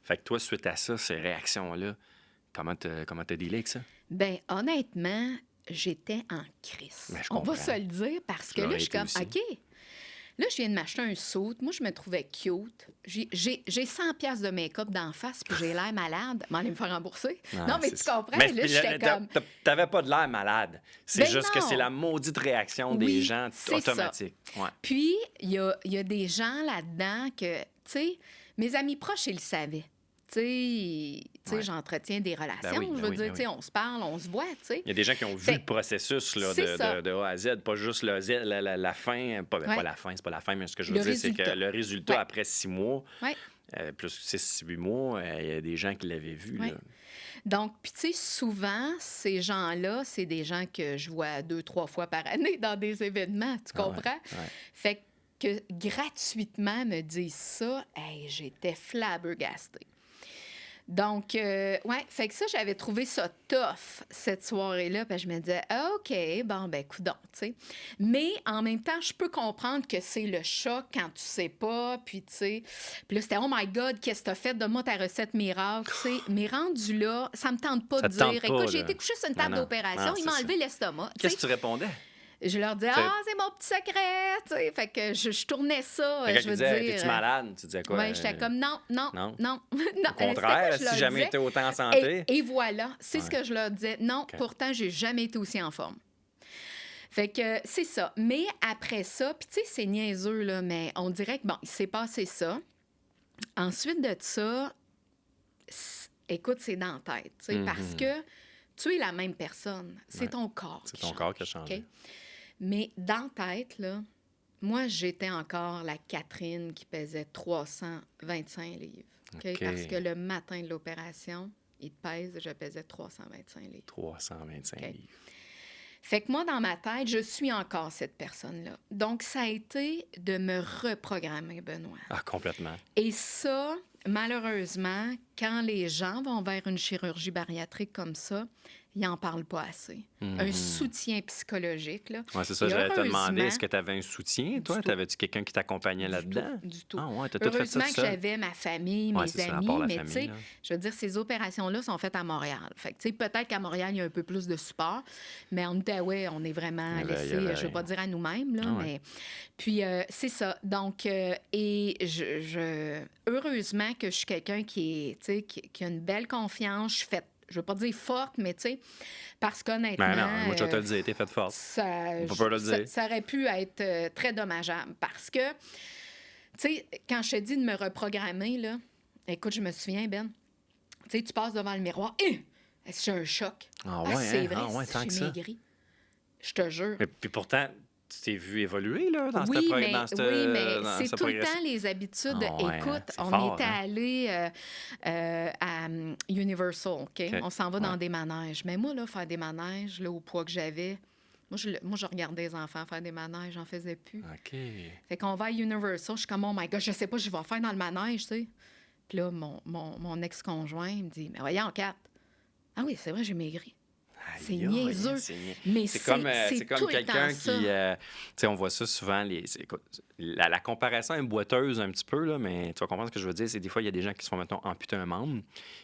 Fait que toi, suite à ça, ces réactions-là, comment t'as dealé avec ça? Ben honnêtement, j'étais en crise. Ben, je On va comprends. se le dire parce que Je là, l'aurais je suis été comme, aussi. OK, là, je viens de m'acheter un suit. Moi, je me trouvais cute. J'ai 100 pièces de make-up d'en face, puis j'ai l'air malade. M'en aller me faire rembourser. Ah, non, mais c'est tu ça. comprends? Mais là, j'étais comme... T'avais pas de l'air malade. C'est Ben juste que non. c'est la maudite réaction des Oui, gens c'est automatique. Ouais. Puis, il y a des gens là-dedans que, tu sais, mes amis proches, ils le savaient. sais, j'entretiens des relations. Ben oui, je veux dire, ben tu sais, on se parle, on se voit, tu sais. Il y a des gens qui ont vu Fait- le processus là, c'est ça. de A à Z, pas juste la fin, pas Ouais. la fin, c'est pas la fin, mais ce que je veux Le dire, c'est que résultat. le résultat Ouais. après 6 mois, Ouais. plus 6-8 mois, il y a des gens qui l'avaient vu. Ouais. Là. Donc, puis tu sais, souvent, ces gens-là, c'est des gens que je vois 2-3 fois par année dans des événements, tu Ah ouais, comprends? ouais. Fait que gratuitement me disent ça, hey, j'étais flabbergastée. Donc, ouais, fait que ça, j'avais trouvé ça tough, cette soirée-là. Puis je me disais, ah, OK, bon, ben, coudonc, tu sais. Mais en même temps, je peux comprendre que c'est le choc quand tu sais pas. Puis, tu sais, puis là, c'était, oh my God, qu'est-ce que t'as fait? Donne-moi ta recette miracle, tu sais. Mais rendu là, ça me tente pas Ça de te tente dire, pas, écoute, j'ai là. été couchée sur une Non, table non. d'opération, Non, il c'est m'a ça. enlevé l'estomac. tu Qu'est-ce sais. que tu répondais? Je leur disais, C'est- ah, c'est mon petit secret, tu sais. Fait que je tournais ça, Fait que je tu veux disais, dire. t'es-tu malade? Tu disais quoi? Oui, j'étais comme non, non, non? non, non. Au contraire, C'était quoi, je si leur jamais disais? t'es autant en santé. Et voilà, c'est ce Ouais. que je leur disais. Non, OK. pourtant, j'ai jamais été aussi en forme. Fait que c'est ça. Mais après ça, puis tu sais, c'est niaiseux, là, mais on dirait que, bon, il s'est passé ça. Ensuite de ça, écoute, c'est dans la tête, tu sais, parce que tu es la même personne. C'est Ouais. ton corps C'est qui ton change, corps qui a changé. OK? Mais dans la tête, là, moi, j'étais encore la Catherine qui pesait 325 livres. OK? OK. Parce que le matin de l'opération, il te pèse, je pesais 325 livres. 325 OK. livres. Fait que moi, dans ma tête, je suis encore cette personne-là. Donc, ça a été de me reprogrammer, Benoît. Ah, complètement. Et ça, malheureusement, quand les gens vont vers une chirurgie bariatrique comme ça, ils n'en parlent pas assez. Un soutien psychologique, là. Ouais, c'est ça, Et j'allais te demander, heureusement- est-ce que tu avais un soutien, toi? Du tout. T'avais-tu quelqu'un qui t'accompagnait Du là-dedans? tout, du tout. Ah ouais, t'as tout fait ça Heureusement tout que seul? j'avais ma famille, Ouais, mes c'est ça, à amis, part la mais famille, tu sais, là. je veux dire, ces opérations-là sont faites à Montréal. Fait que, tu sais, peut-être qu'à Montréal, il y a un peu plus de support, mais en Outaouais, on est vraiment Il y avait- laissé, il y avait je ne veux pas rien. dire à nous-mêmes, là, Ah ouais. mais... Puis, c'est ça. Donc, et heureusement que je suis quelqu'un qui est, tu sais, qui a une belle confiance, je suis faite, je veux pas dire forte, mais tu sais, parce qu'honnêtement... Ben non, moi, je vais te le dire, t'es faite forte. Ça, On peut pas le ça- dire. ça aurait pu être très dommageable parce que, tu sais, quand je te dis de me reprogrammer, là, écoute, je me souviens, Ben, tu sais, tu passes devant le miroir, j'ai un choc. Ah ouais, c'est hein? vrai, Ah ouais, tant que j'ai ça. maigri. Je te jure. Mais puis pourtant, tu t'es vu évoluer, là, dans Oui, cette mais, dans cette- oui, mais dans c'est cette tout le progression. temps les habitudes. Ah ouais, Écoute, c'est on fort, était hein? allé à Universal, OK? OK. On s'en va dans Ouais. des manèges. Mais moi, là, faire des manèges, là, au poids que j'avais, moi, je regardais les enfants faire des manèges, j'en faisais plus. OK. Fait qu'on va à Universal, je suis comme, oh my God, je sais pas, je vais faire dans le manège, tu sais. Puis là, mon ex-conjoint me dit, mais voyons, Kat. Ah oui, c'est vrai, j'ai maigri. C'est Aïe, aïe, niaiseux. Mais C'est comme, c'est c'est comme tout le quelqu'un temps qui... ça. tu sais, on voit ça souvent, écoute, la comparaison est boiteuse un petit peu, là, mais tu vas comprendre ce que je veux dire. C'est des fois, il y a des gens qui se font, mettons, amputer un membre,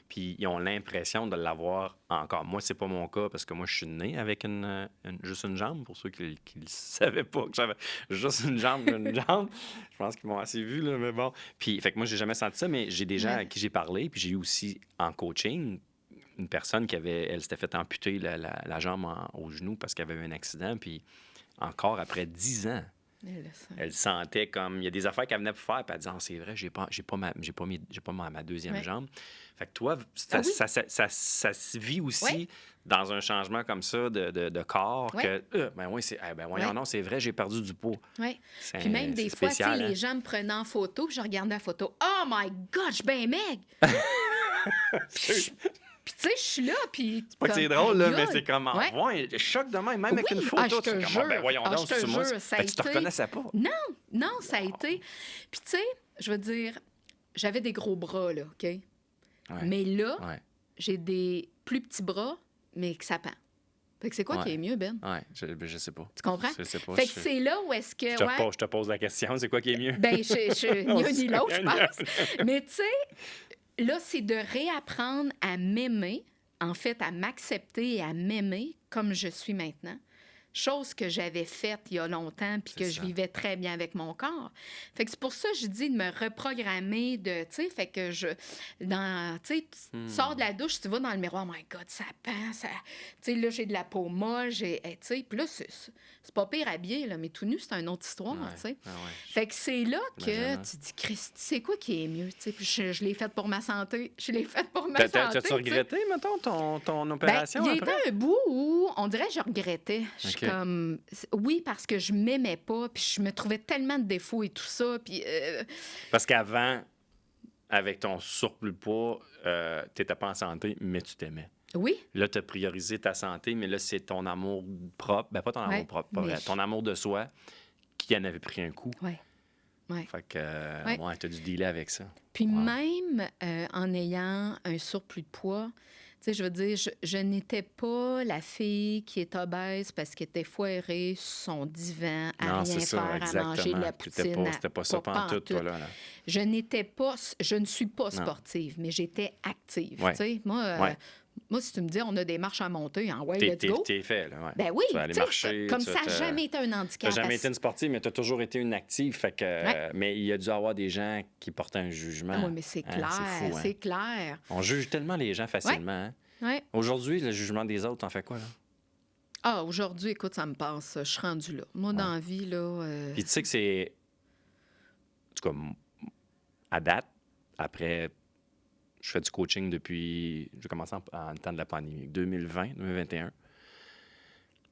puis ils ont l'impression de l'avoir encore. Moi, c'est pas mon cas, parce que moi, je suis né avec juste une jambe, pour ceux qui ne le savaient pas, que j'avais juste une jambe. Je pense qu'ils m'ont assez vu, là, mais bon. Puis, fait que moi, j'ai jamais senti ça, mais j'ai des gens Ouais. à qui j'ai parlé, puis j'ai eu aussi en coaching une personne qui elle s'était fait amputer la jambe au genou parce qu'elle avait eu un accident. Puis encore après 10 ans, elle sentait comme... Il y a des affaires qu'elle venait pour faire. Puis elle disait, ah, c'est vrai, j'ai pas ma deuxième Ouais. jambe. Fait que toi, ça, Ah oui? ça se vit aussi Ouais. dans un changement comme ça de corps. Ouais. Que, ben oui, voyons, Ouais. non, c'est vrai, j'ai perdu du poids. Oui. C'est- Puis même des c'est fois, tu sais, spécial, hein? les gens me prenaient en photo, puis je regardais la photo. Oh my God, je suis bien maigre! Puis tu sais, je suis là, puis... Pas que c'est drôle, là, mais c'est comme... Ouais, choc de même avec une photo. je te c'est comme, jure. ben voyons donc, Je te c'est moi. jure, ça a Fait que tu te été- reconnaissais pas. Non, ça a été... Puis tu sais, je veux dire, j'avais des gros bras, là, OK? Ouais. Mais là, Ouais, j'ai des plus petits bras, mais que ça pend. Fait que c'est quoi Ouais. qui est mieux, Ben? ouais, je sais pas. Tu comprends? Je sais pas. Fait que c'est là où est-ce que... Je te pose la question, c'est quoi qui est mieux? Ben, ni un ni l'autre, je Ni un ni pense. Mais tu sais, là, c'est de réapprendre à m'aimer, en fait, à m'accepter et à m'aimer comme je suis maintenant. chose que j'avais faite il y a longtemps puis que je vivais très bien avec mon corps. Fait que c'est pour ça que je dis de me reprogrammer de, tu sais, fait que je, tu sors de la douche, tu vas dans le miroir, oh my God, ça pend, ça, tu sais, là, j'ai de la peau molle, tu sais, puis là, c'est pas pire habillé, là, mais tout nu, c'est une autre histoire, tu sais. Fait que c'est là que tu dis, Christ, c'est quoi qui est mieux, tu sais, puis je l'ai faite pour ma santé, T'as-tu regretté, mettons, ton opération il y a après? été un bout où, on dirait, je regrettais. Je suis comme... Oui, parce que je m'aimais pas, puis je me trouvais tellement de défauts et tout ça, puis... Parce qu'avant, avec ton surplus de poids, t'étais pas en santé, mais tu t'aimais. Oui. Là, tu as priorisé ta santé, mais là, c'est ton amour propre. Ben, pas ton amour propre, pas vrai. Ton amour de soi qui en avait pris un coup. Oui. Ouais. Fait que, ouais, tu as dû dealer avec ça. Puis même en ayant un surplus de poids, tu sais, je veux dire, je n'étais pas la fille qui est obèse parce qu'elle était foirée sur son divan, à rien faire, à manger de la poutine. C'était pas ça pantoute, toi, là. Je ne suis pas sportive, mais j'étais active. Tu sais, moi, si tu me dis, on a des marches à monter, let's go. T'es fait, là, ouais. Ben oui, tu vas aller marcher. Comme ça n'a jamais été un handicap. Tu n'as jamais été une sportive, mais tu as toujours été une active. Fait que, mais il y a dû avoir des gens qui portaient un jugement. Oui, mais c'est clair, c'est clair. On juge tellement les gens facilement. Hein? Ouais. Aujourd'hui, le jugement des autres, t'en fais quoi, là? Ah, aujourd'hui, écoute, ça me passe. Je suis rendue là. Moi, dans la vie, là... Puis tu sais que c'est... En tout cas, à date, après... Je fais du coaching depuis... J'ai commencé en temps de la pandémie, 2020, 2021.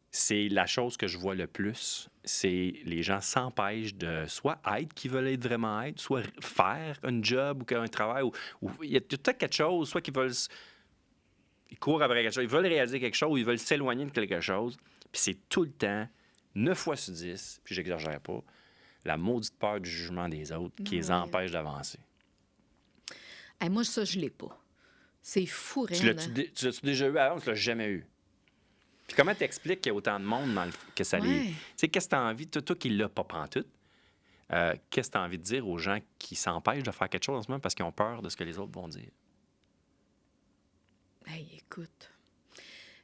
C'est la chose que je vois le plus, c'est les gens s'empêchent de soit être qui veulent être vraiment être, soit faire un job ou un travail, ou il y a tout quelque chose, soit qu'ils veulent... Ils courent après quelque chose, ils veulent réaliser quelque chose, ou ils veulent s'éloigner de quelque chose. Puis c'est tout le temps, 9 fois sur 10, puis j'exagère pas, la maudite peur du jugement des autres qui les empêche d'avancer. Hey, moi, ça, je l'ai pas. C'est fou, Tu l'as-tu déjà eu avant ou tu l'as jamais eu? Puis comment t'expliques qu'il y a autant de monde que ça les... Tu sais, qu'est-ce que t'as envie, toi qui l'as pas pantoute, qu'est-ce que t'as envie de dire aux gens qui s'empêchent de faire quelque chose en ce moment parce qu'ils ont peur de ce que les autres vont dire? Hey, écoute,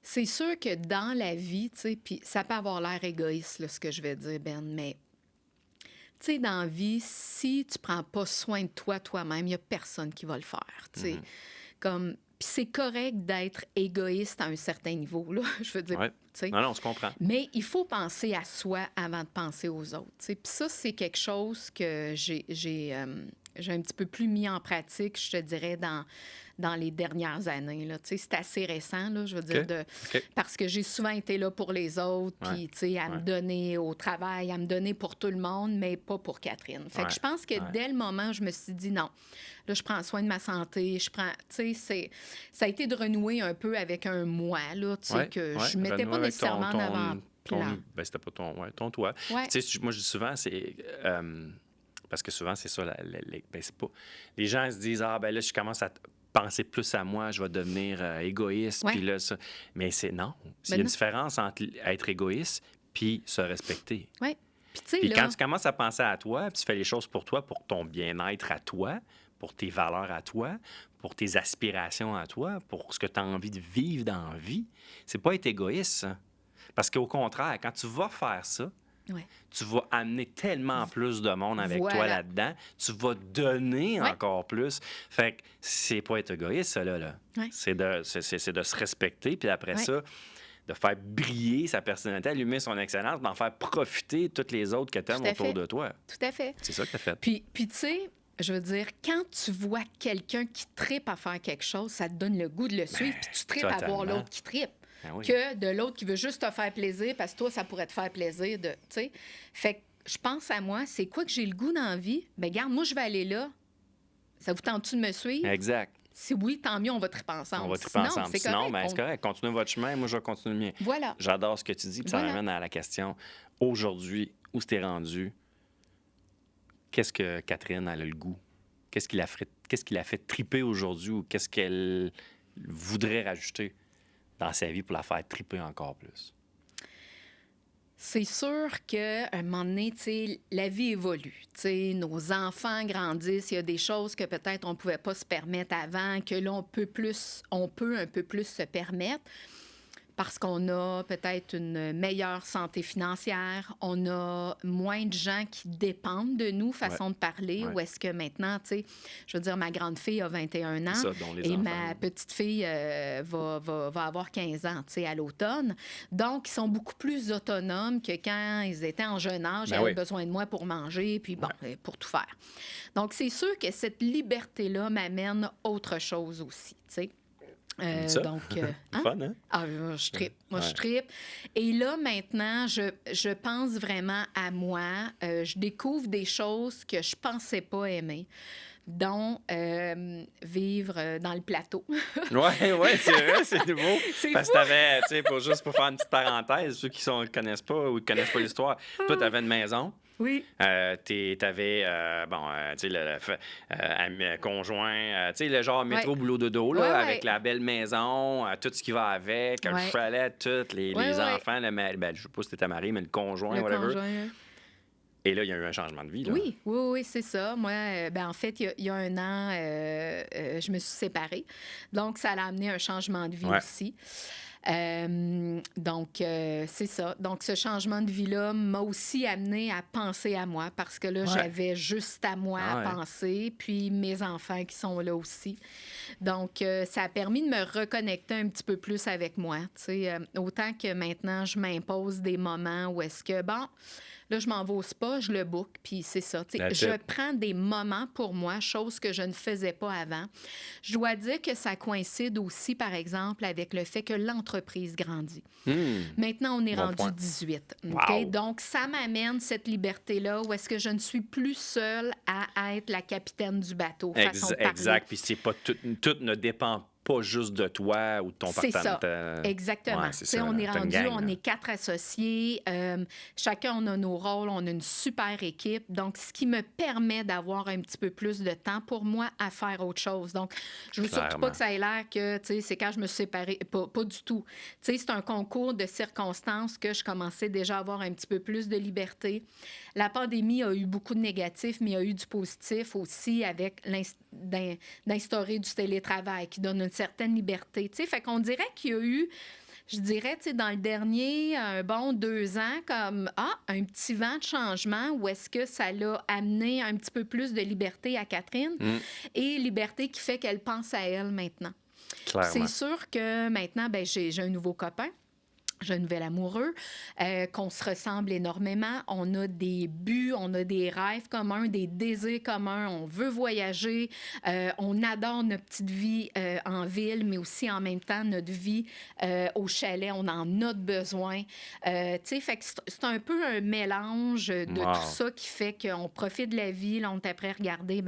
c'est sûr que dans la vie, tu sais, puis ça peut avoir l'air égoïste, là, ce que je vais dire, Ben, mais tu sais, dans la vie, si tu prends pas soin de toi toi-même, il n'y a personne qui va le faire, tu sais. Comme, puis c'est correct d'être égoïste à un certain niveau, là, je veux dire, tu sais. Non, on se comprend. Mais il faut penser à soi avant de penser aux autres, tu sais. Puis ça, c'est quelque chose que j'ai un petit peu plus mis en pratique, je te dirais, dans les dernières années. Là. C'est assez récent, là, je veux dire, parce que j'ai souvent été là pour les autres, puis à me donner au travail, à me donner pour tout le monde, mais pas pour Catherine. Fait que je pense que dès le moment, je me suis dit non, là, je prends soin de ma santé, ça a été de renouer un peu avec un moi, là, que je ne mettais pas nécessairement en avant-plan. Ben, c'était pas ton toi. Moi, je dis souvent, c'est... parce que souvent, c'est ça, ben, c'est pas... Les gens se disent, ben là, je commence à penser plus à moi, je vais devenir égoïste, puis là, ça... Mais c'est non. Il y a une différence entre être égoïste puis se respecter. Oui. Puis quand tu commences à penser à toi, puis tu fais les choses pour toi, pour ton bien-être à toi, pour tes valeurs à toi, pour tes aspirations à toi, pour ce que tu as envie de vivre dans la vie, c'est pas être égoïste, ça. Parce qu'au contraire, quand tu vas faire ça, tu vas amener tellement plus de monde avec toi là-dedans. Tu vas donner encore plus. Fait que c'est pas être égoïste, ça, là. C'est de se respecter, puis après ça, de faire briller sa personnalité, allumer son excellence, d'en faire profiter toutes les autres que tu aimes autour de toi. Tout à fait. C'est ça que tu as fait. Puis tu sais, je veux dire, quand tu vois quelqu'un qui trippe à faire quelque chose, ça te donne le goût de le suivre, puis tu tripes à voir l'autre qui trippe. Que de l'autre qui veut juste te faire plaisir parce que toi, ça pourrait te faire plaisir. Tu sais. Fait que je pense à moi, c'est quoi que j'ai le goût dans la vie? Bien, regarde, moi, je vais aller là. Ça vous tente-tu de me suivre? Exact. Si oui, tant mieux, on va triper ensemble. On va triper ensemble. Sinon, c'est correct. Continuez votre chemin, moi, je vais continuer le mien. Voilà. J'adore ce que tu dis, puis ça m'amène à la question. Aujourd'hui, où t'es rendu? Qu'est-ce que Catherine a le goût? Qu'est-ce qui l'a fait triper aujourd'hui ou qu'est-ce qu'elle voudrait rajouter dans sa vie pour la faire triper encore plus? C'est sûr qu'à un moment donné, la vie évolue. Nos enfants grandissent. Il y a des choses que peut-être on ne pouvait pas se permettre avant, que là, on peut un peu plus se permettre. parce qu'on a peut-être une meilleure santé financière, on a moins de gens qui dépendent de nous, façon de parler, ou est-ce que maintenant, tu sais, je veux dire, ma grande fille a 21 ans Ça, dont les et enfants, ma petite fille va avoir 15 ans, tu sais, à l'automne. Donc, ils sont beaucoup plus autonomes que quand ils étaient en jeune âge, ils avaient besoin de moi pour manger, puis bon, pour tout faire. Donc, c'est sûr que cette liberté-là m'amène autre chose aussi, tu sais. Donc, fun, hein? Ah, je trippe. Moi, je trippe. Et là, maintenant, je pense vraiment à moi. Je découvre des choses que je pensais pas aimer, dont vivre dans le plateau. Oui, c'est vrai, c'est nouveau. C'est Parce fou! que t'avais, tu sais, juste pour faire une petite parenthèse, ceux qui ne connaissent pas ou ne connaissent pas l'histoire, toi, tu avais une maison. Oui. T'avais, tu sais, le conjoint, tu sais, le genre métro, boulot, dodo, là, avec la belle maison, tout ce qui va avec, le chalet, tous les enfants, ben, je sais pas si t'étais marié, mais le conjoint, whatever. Et là, il y a eu un changement de vie, là. Oui, c'est ça. Moi, en fait, il y a un an, je me suis séparée. Donc, ça a amené un changement de vie aussi. Donc, c'est ça. Donc, ce changement de vie-là m'a aussi amené à penser à moi parce que là, j'avais juste à moi à penser, puis mes enfants qui sont là aussi. Donc, ça a permis de me reconnecter un petit peu plus avec moi. Tu sais, autant que maintenant, je m'impose des moments où est-ce que, là, je m'en vais au spa, je le book, puis c'est ça. Je prends des moments pour moi, chose que je ne faisais pas avant. Je dois dire que ça coïncide aussi, par exemple, avec le fait que l'entreprise grandit. Maintenant, on est rendu 18. Okay? Wow. Donc, ça m'amène cette liberté-là où est-ce que je ne suis plus seule à être la capitaine du bateau, façon de parler. Exact. Puis c'est pas tout ne dépend pas juste de toi ou de ton partenaire. C'est ça, exactement. Ouais, c'est ça, on est rendu, gang, on est 4 associés. Chacun, on a nos rôles, on a une super équipe. Donc, ce qui me permet d'avoir un petit peu plus de temps pour moi à faire autre chose. Donc, je veux surtout pas que ça ait l'air que, tu sais, c'est quand je me suis séparée. Pas du tout. Tu sais, c'est un concours de circonstances que je commençais déjà à avoir un petit peu plus de liberté. La pandémie a eu beaucoup de négatifs, mais il y a eu du positif aussi avec d'instaurer du télétravail qui donne une certaine liberté. Tu sais, fait qu'on dirait qu'il y a eu, je dirais, tu sais, dans le dernier, 2 ans, comme, un petit vent de changement où est-ce que ça l'a amené un petit peu plus de liberté à Catherine et liberté qui fait qu'elle pense à elle maintenant. Clairement. C'est sûr que maintenant, j'ai un nouveau copain. J'ai un nouvel amoureux, qu'on se ressemble énormément. On a des buts, on a des rêves communs, des désirs communs. On veut voyager. On adore notre petite vie en ville, mais aussi en même temps notre vie au chalet. On en a besoin. Tu sais, fait que c'est un peu un mélange de tout ça qui fait qu'on profite de la vie. Là, on est après regarder,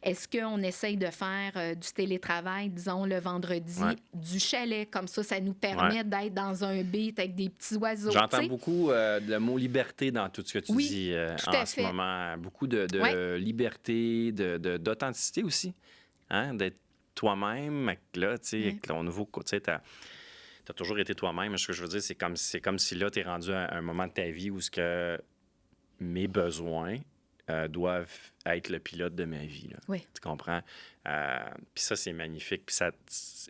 est-ce qu'on essaye de faire du télétravail, disons, le vendredi, du chalet. Comme ça nous permet d'être dans un beat avec des petits oiseaux. J'entends beaucoup le mot liberté dans tout ce que tu dis en ce moment. Beaucoup de liberté, d'authenticité aussi, hein? D'être toi-même. Là, tu sais, avec ton nouveau... Tu sais, t'as toujours été toi-même. Ce que je veux dire, c'est comme si là, t'es rendu à un moment de ta vie où ce que mes besoins doivent être le pilote de ma vie. Là. Oui. Tu comprends? Puis ça, c'est magnifique. Puis ça,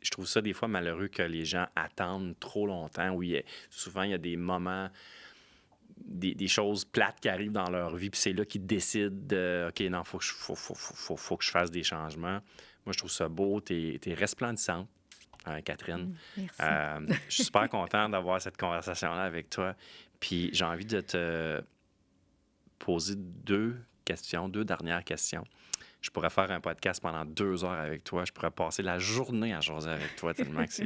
je trouve ça des fois malheureux que les gens attendent trop longtemps. Oui, souvent, il y a des moments, des choses plates qui arrivent dans leur vie, puis c'est là qu'ils décident de, OK, non, faut que je fasse des changements. Moi, je trouve ça beau. T'es resplendissante, Catherine. Merci. Je suis super content d'avoir cette conversation-là avec toi. Puis j'ai envie de te poser 2 dernières questions. Je pourrais faire un podcast pendant 2 heures avec toi. Je pourrais passer la journée à jaser avec toi tellement que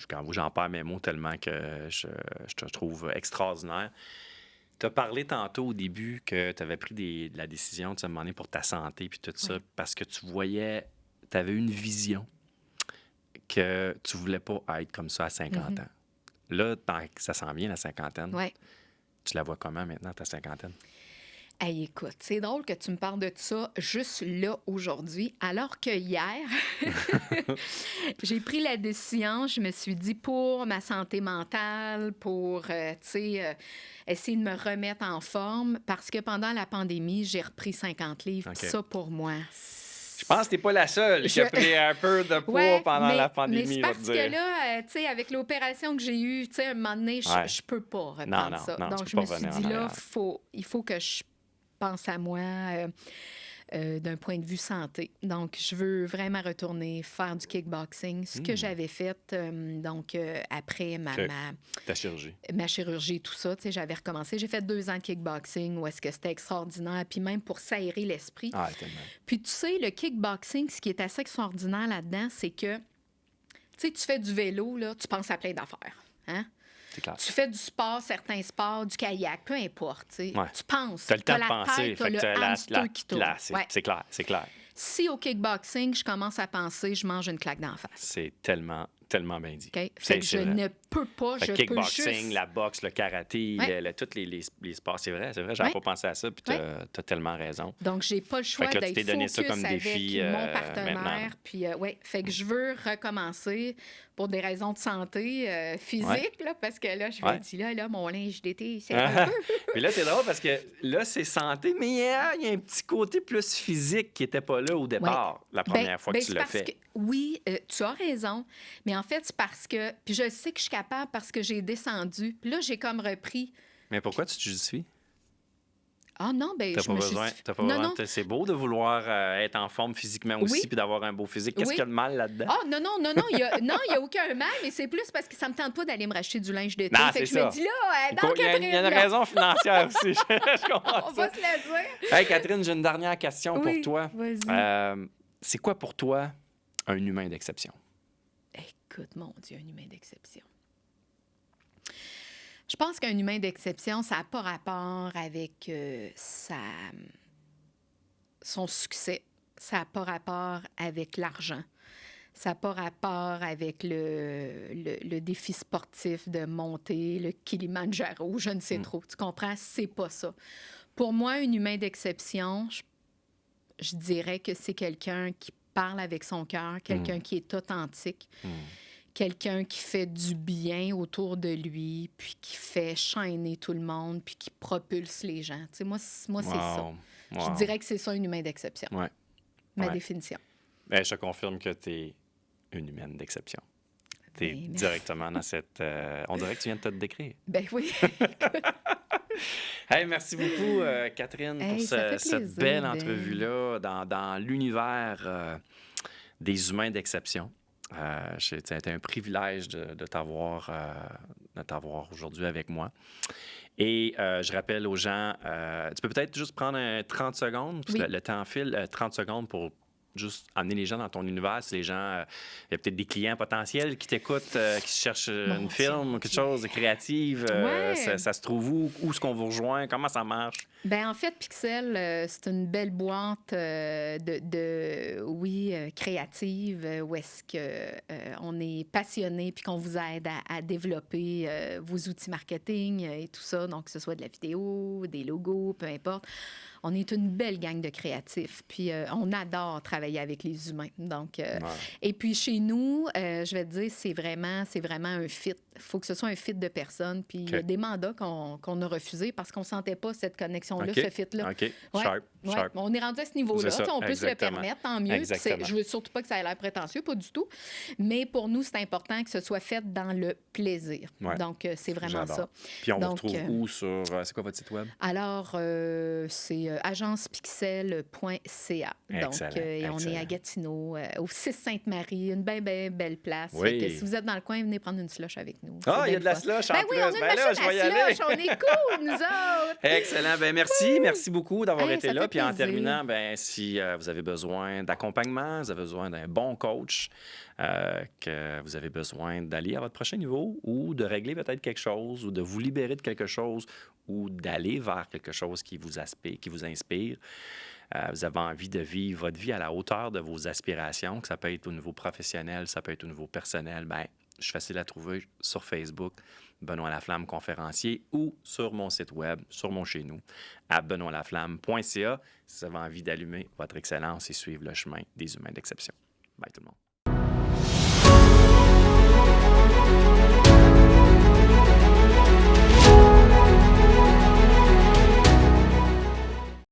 quand j'en perds mes mots tellement que je te trouve extraordinaire. Tu as parlé tantôt au début que tu avais pris la décision de te demander pour ta santé puis tout ça parce que tu avais une vision que tu voulais pas être comme ça à 50 ans. Là, ça s'en vient, la cinquantaine. Oui. Tu la vois comment maintenant, ta cinquantaine? Hey, écoute, c'est drôle que tu me parles de ça juste là, aujourd'hui, alors que hier, j'ai pris la décision, je me suis dit, pour ma santé mentale, pour, essayer de me remettre en forme, parce que pendant la pandémie, j'ai repris 50 livres. OK. Ça, pour moi, Je pense que t'es pas la seule qui a pris un peu de poids pendant la pandémie, mais c'est parce que là, tu sais, avec l'opération que j'ai eue, tu sais, un moment donné, je peux pas reprendre ça. Non, donc, je me suis dit, là, il faut que je pense à moi d'un point de vue santé. Donc, je veux vraiment retourner faire du kickboxing, ce que j'avais fait, après ta chirurgie. Ma chirurgie, tout ça, tu sais, j'avais recommencé. J'ai fait 2 ans de kickboxing où est-ce que c'était extraordinaire, puis même pour s'aérer l'esprit. Ah, tellement. Puis, tu sais, le kickboxing, ce qui est assez extraordinaire là-dedans, c'est que, tu sais, tu fais du vélo, là, tu penses à plein d'affaires, hein? C'est clair. Tu fais du sport, certains sports, du kayak, peu importe. Tu penses. Tu as le temps de la penser. Tête, t'as le hamster qui tourne. C'est clair, c'est clair. Si au kickboxing, je commence à penser, je mange une claque d'en face. C'est tellement bien dit. Okay? Fait que je ne peux pas, je peux kickboxing, juste... la boxe, le karaté, tous les sports, c'est vrai, j'avais pas pensé à ça, puis t'as tellement raison. Donc, j'ai pas le choix d'être focus donné ça comme avec défi, mon partenaire. maintenant. Puis, fait que je veux recommencer pour des raisons de santé physique, là, parce que là, je me dis, là, mon linge d'été, c'est un peu... Puis là, c'est drôle parce que là, c'est santé, mais il y a un petit côté plus physique qui était pas là au départ, la première fois que tu l'as fait. Oui, tu as raison, mais en fait, c'est parce que... Puis je sais que je suis capable parce que j'ai descendu. Puis là, j'ai comme repris... Mais pourquoi tu te justifies? Ah non, bien, je me justifie. T'as pas besoin. C'est beau de vouloir être en forme physiquement aussi puis d'avoir un beau physique. Qu'est-ce qu'il y a de mal là-dedans? Ah non, il y a aucun mal, mais c'est plus parce que ça me tente pas d'aller me racheter du linge d'été. Non, fait que c'est je ça. me dis là, donc Catherine... Il y a une raison financière aussi. Je comprends. On va se la dire. Hey, Catherine, j'ai une dernière question pour toi. Vas-y. C'est quoi pour toi un humain d'exception? Écoute, mon Dieu, un humain d'exception. Je pense qu'un humain d'exception, ça n'a pas rapport avec son succès. Ça n'a pas rapport avec l'argent. Ça n'a pas rapport avec le défi sportif de monter le Kilimandjaro, je ne sais trop. Tu comprends? C'est pas ça. Pour moi, un humain d'exception, je dirais que c'est quelqu'un qui parle avec son cœur, quelqu'un qui est authentique, quelqu'un qui fait du bien autour de lui, puis qui fait shiner tout le monde, puis qui propulse les gens. Tu sais, moi c'est ça. Je dirais que c'est ça, un humain d'exception. Ma définition. Ben, je te confirme que tu es une humaine d'exception. Tu es directement dans cette... on dirait que tu viens de te décrire. Ben oui. Hey, merci beaucoup, Catherine, pour cette belle entrevue-là dans l'univers des humains d'exception. C'était un privilège de t'avoir aujourd'hui avec moi. Et je rappelle aux gens, tu peux peut-être juste prendre 30 secondes, parce que le temps file, 30 secondes pour juste amener les gens dans ton univers. Si les gens, il y a peut-être des clients potentiels qui t'écoutent, qui cherchent une film ou quelque chose de créative. Ça se trouve où? Où est-ce qu'on vous rejoint? Comment ça marche? Bien, en fait, Pixel, c'est une belle boîte créative, où est-ce qu'on est passionné puis qu'on vous aide à développer vos outils marketing et tout ça. Donc, que ce soit de la vidéo, des logos, peu importe. On est une belle gang de créatifs. Puis, on adore travailler avec les humains. Donc, et puis, chez nous, je vais te dire, c'est vraiment un fit. Il faut que ce soit un fit de personnes. Puis, il y a des mandats qu'on a refusés parce qu'on ne sentait pas cette connexion-là, ce fit-là. OK. Sharp. On est rendu à ce niveau-là. On peut se le permettre, tant mieux. Je veux surtout pas que ça ait l'air prétentieux, pas du tout. Mais pour nous, c'est important que ce soit fait dans le plaisir. Donc, c'est vraiment ça. Puis, on vous retrouve où sur... c'est quoi votre site web? Alors, c'est agencepixel.ca. Donc, on est à Gatineau, au 6 Sainte-Marie, une belle place. Que si vous êtes dans le coin, venez prendre une slush avec nous. Ah, il y a de la slush en plus. Oui, on a une machine à slush. On est cool, nous autres. Excellent. Ben merci beaucoup d'avoir été là. Puis en terminant, si vous avez besoin d'accompagnement, vous avez besoin d'un bon coach, que vous avez besoin d'aller à votre prochain niveau ou de régler peut-être quelque chose ou de vous libérer de quelque chose ou d'aller vers quelque chose qui vous inspire, vous avez envie de vivre votre vie à la hauteur de vos aspirations, que ça peut être au niveau professionnel, ça peut être au niveau personnel, je suis facile à trouver sur Facebook, Benoît Laflamme conférencier, ou sur mon site web, sur mon chez nous, à benoîtlaflamme.ca, si vous avez envie d'allumer votre excellence et suivre le chemin des humains d'exception. Bye tout le monde.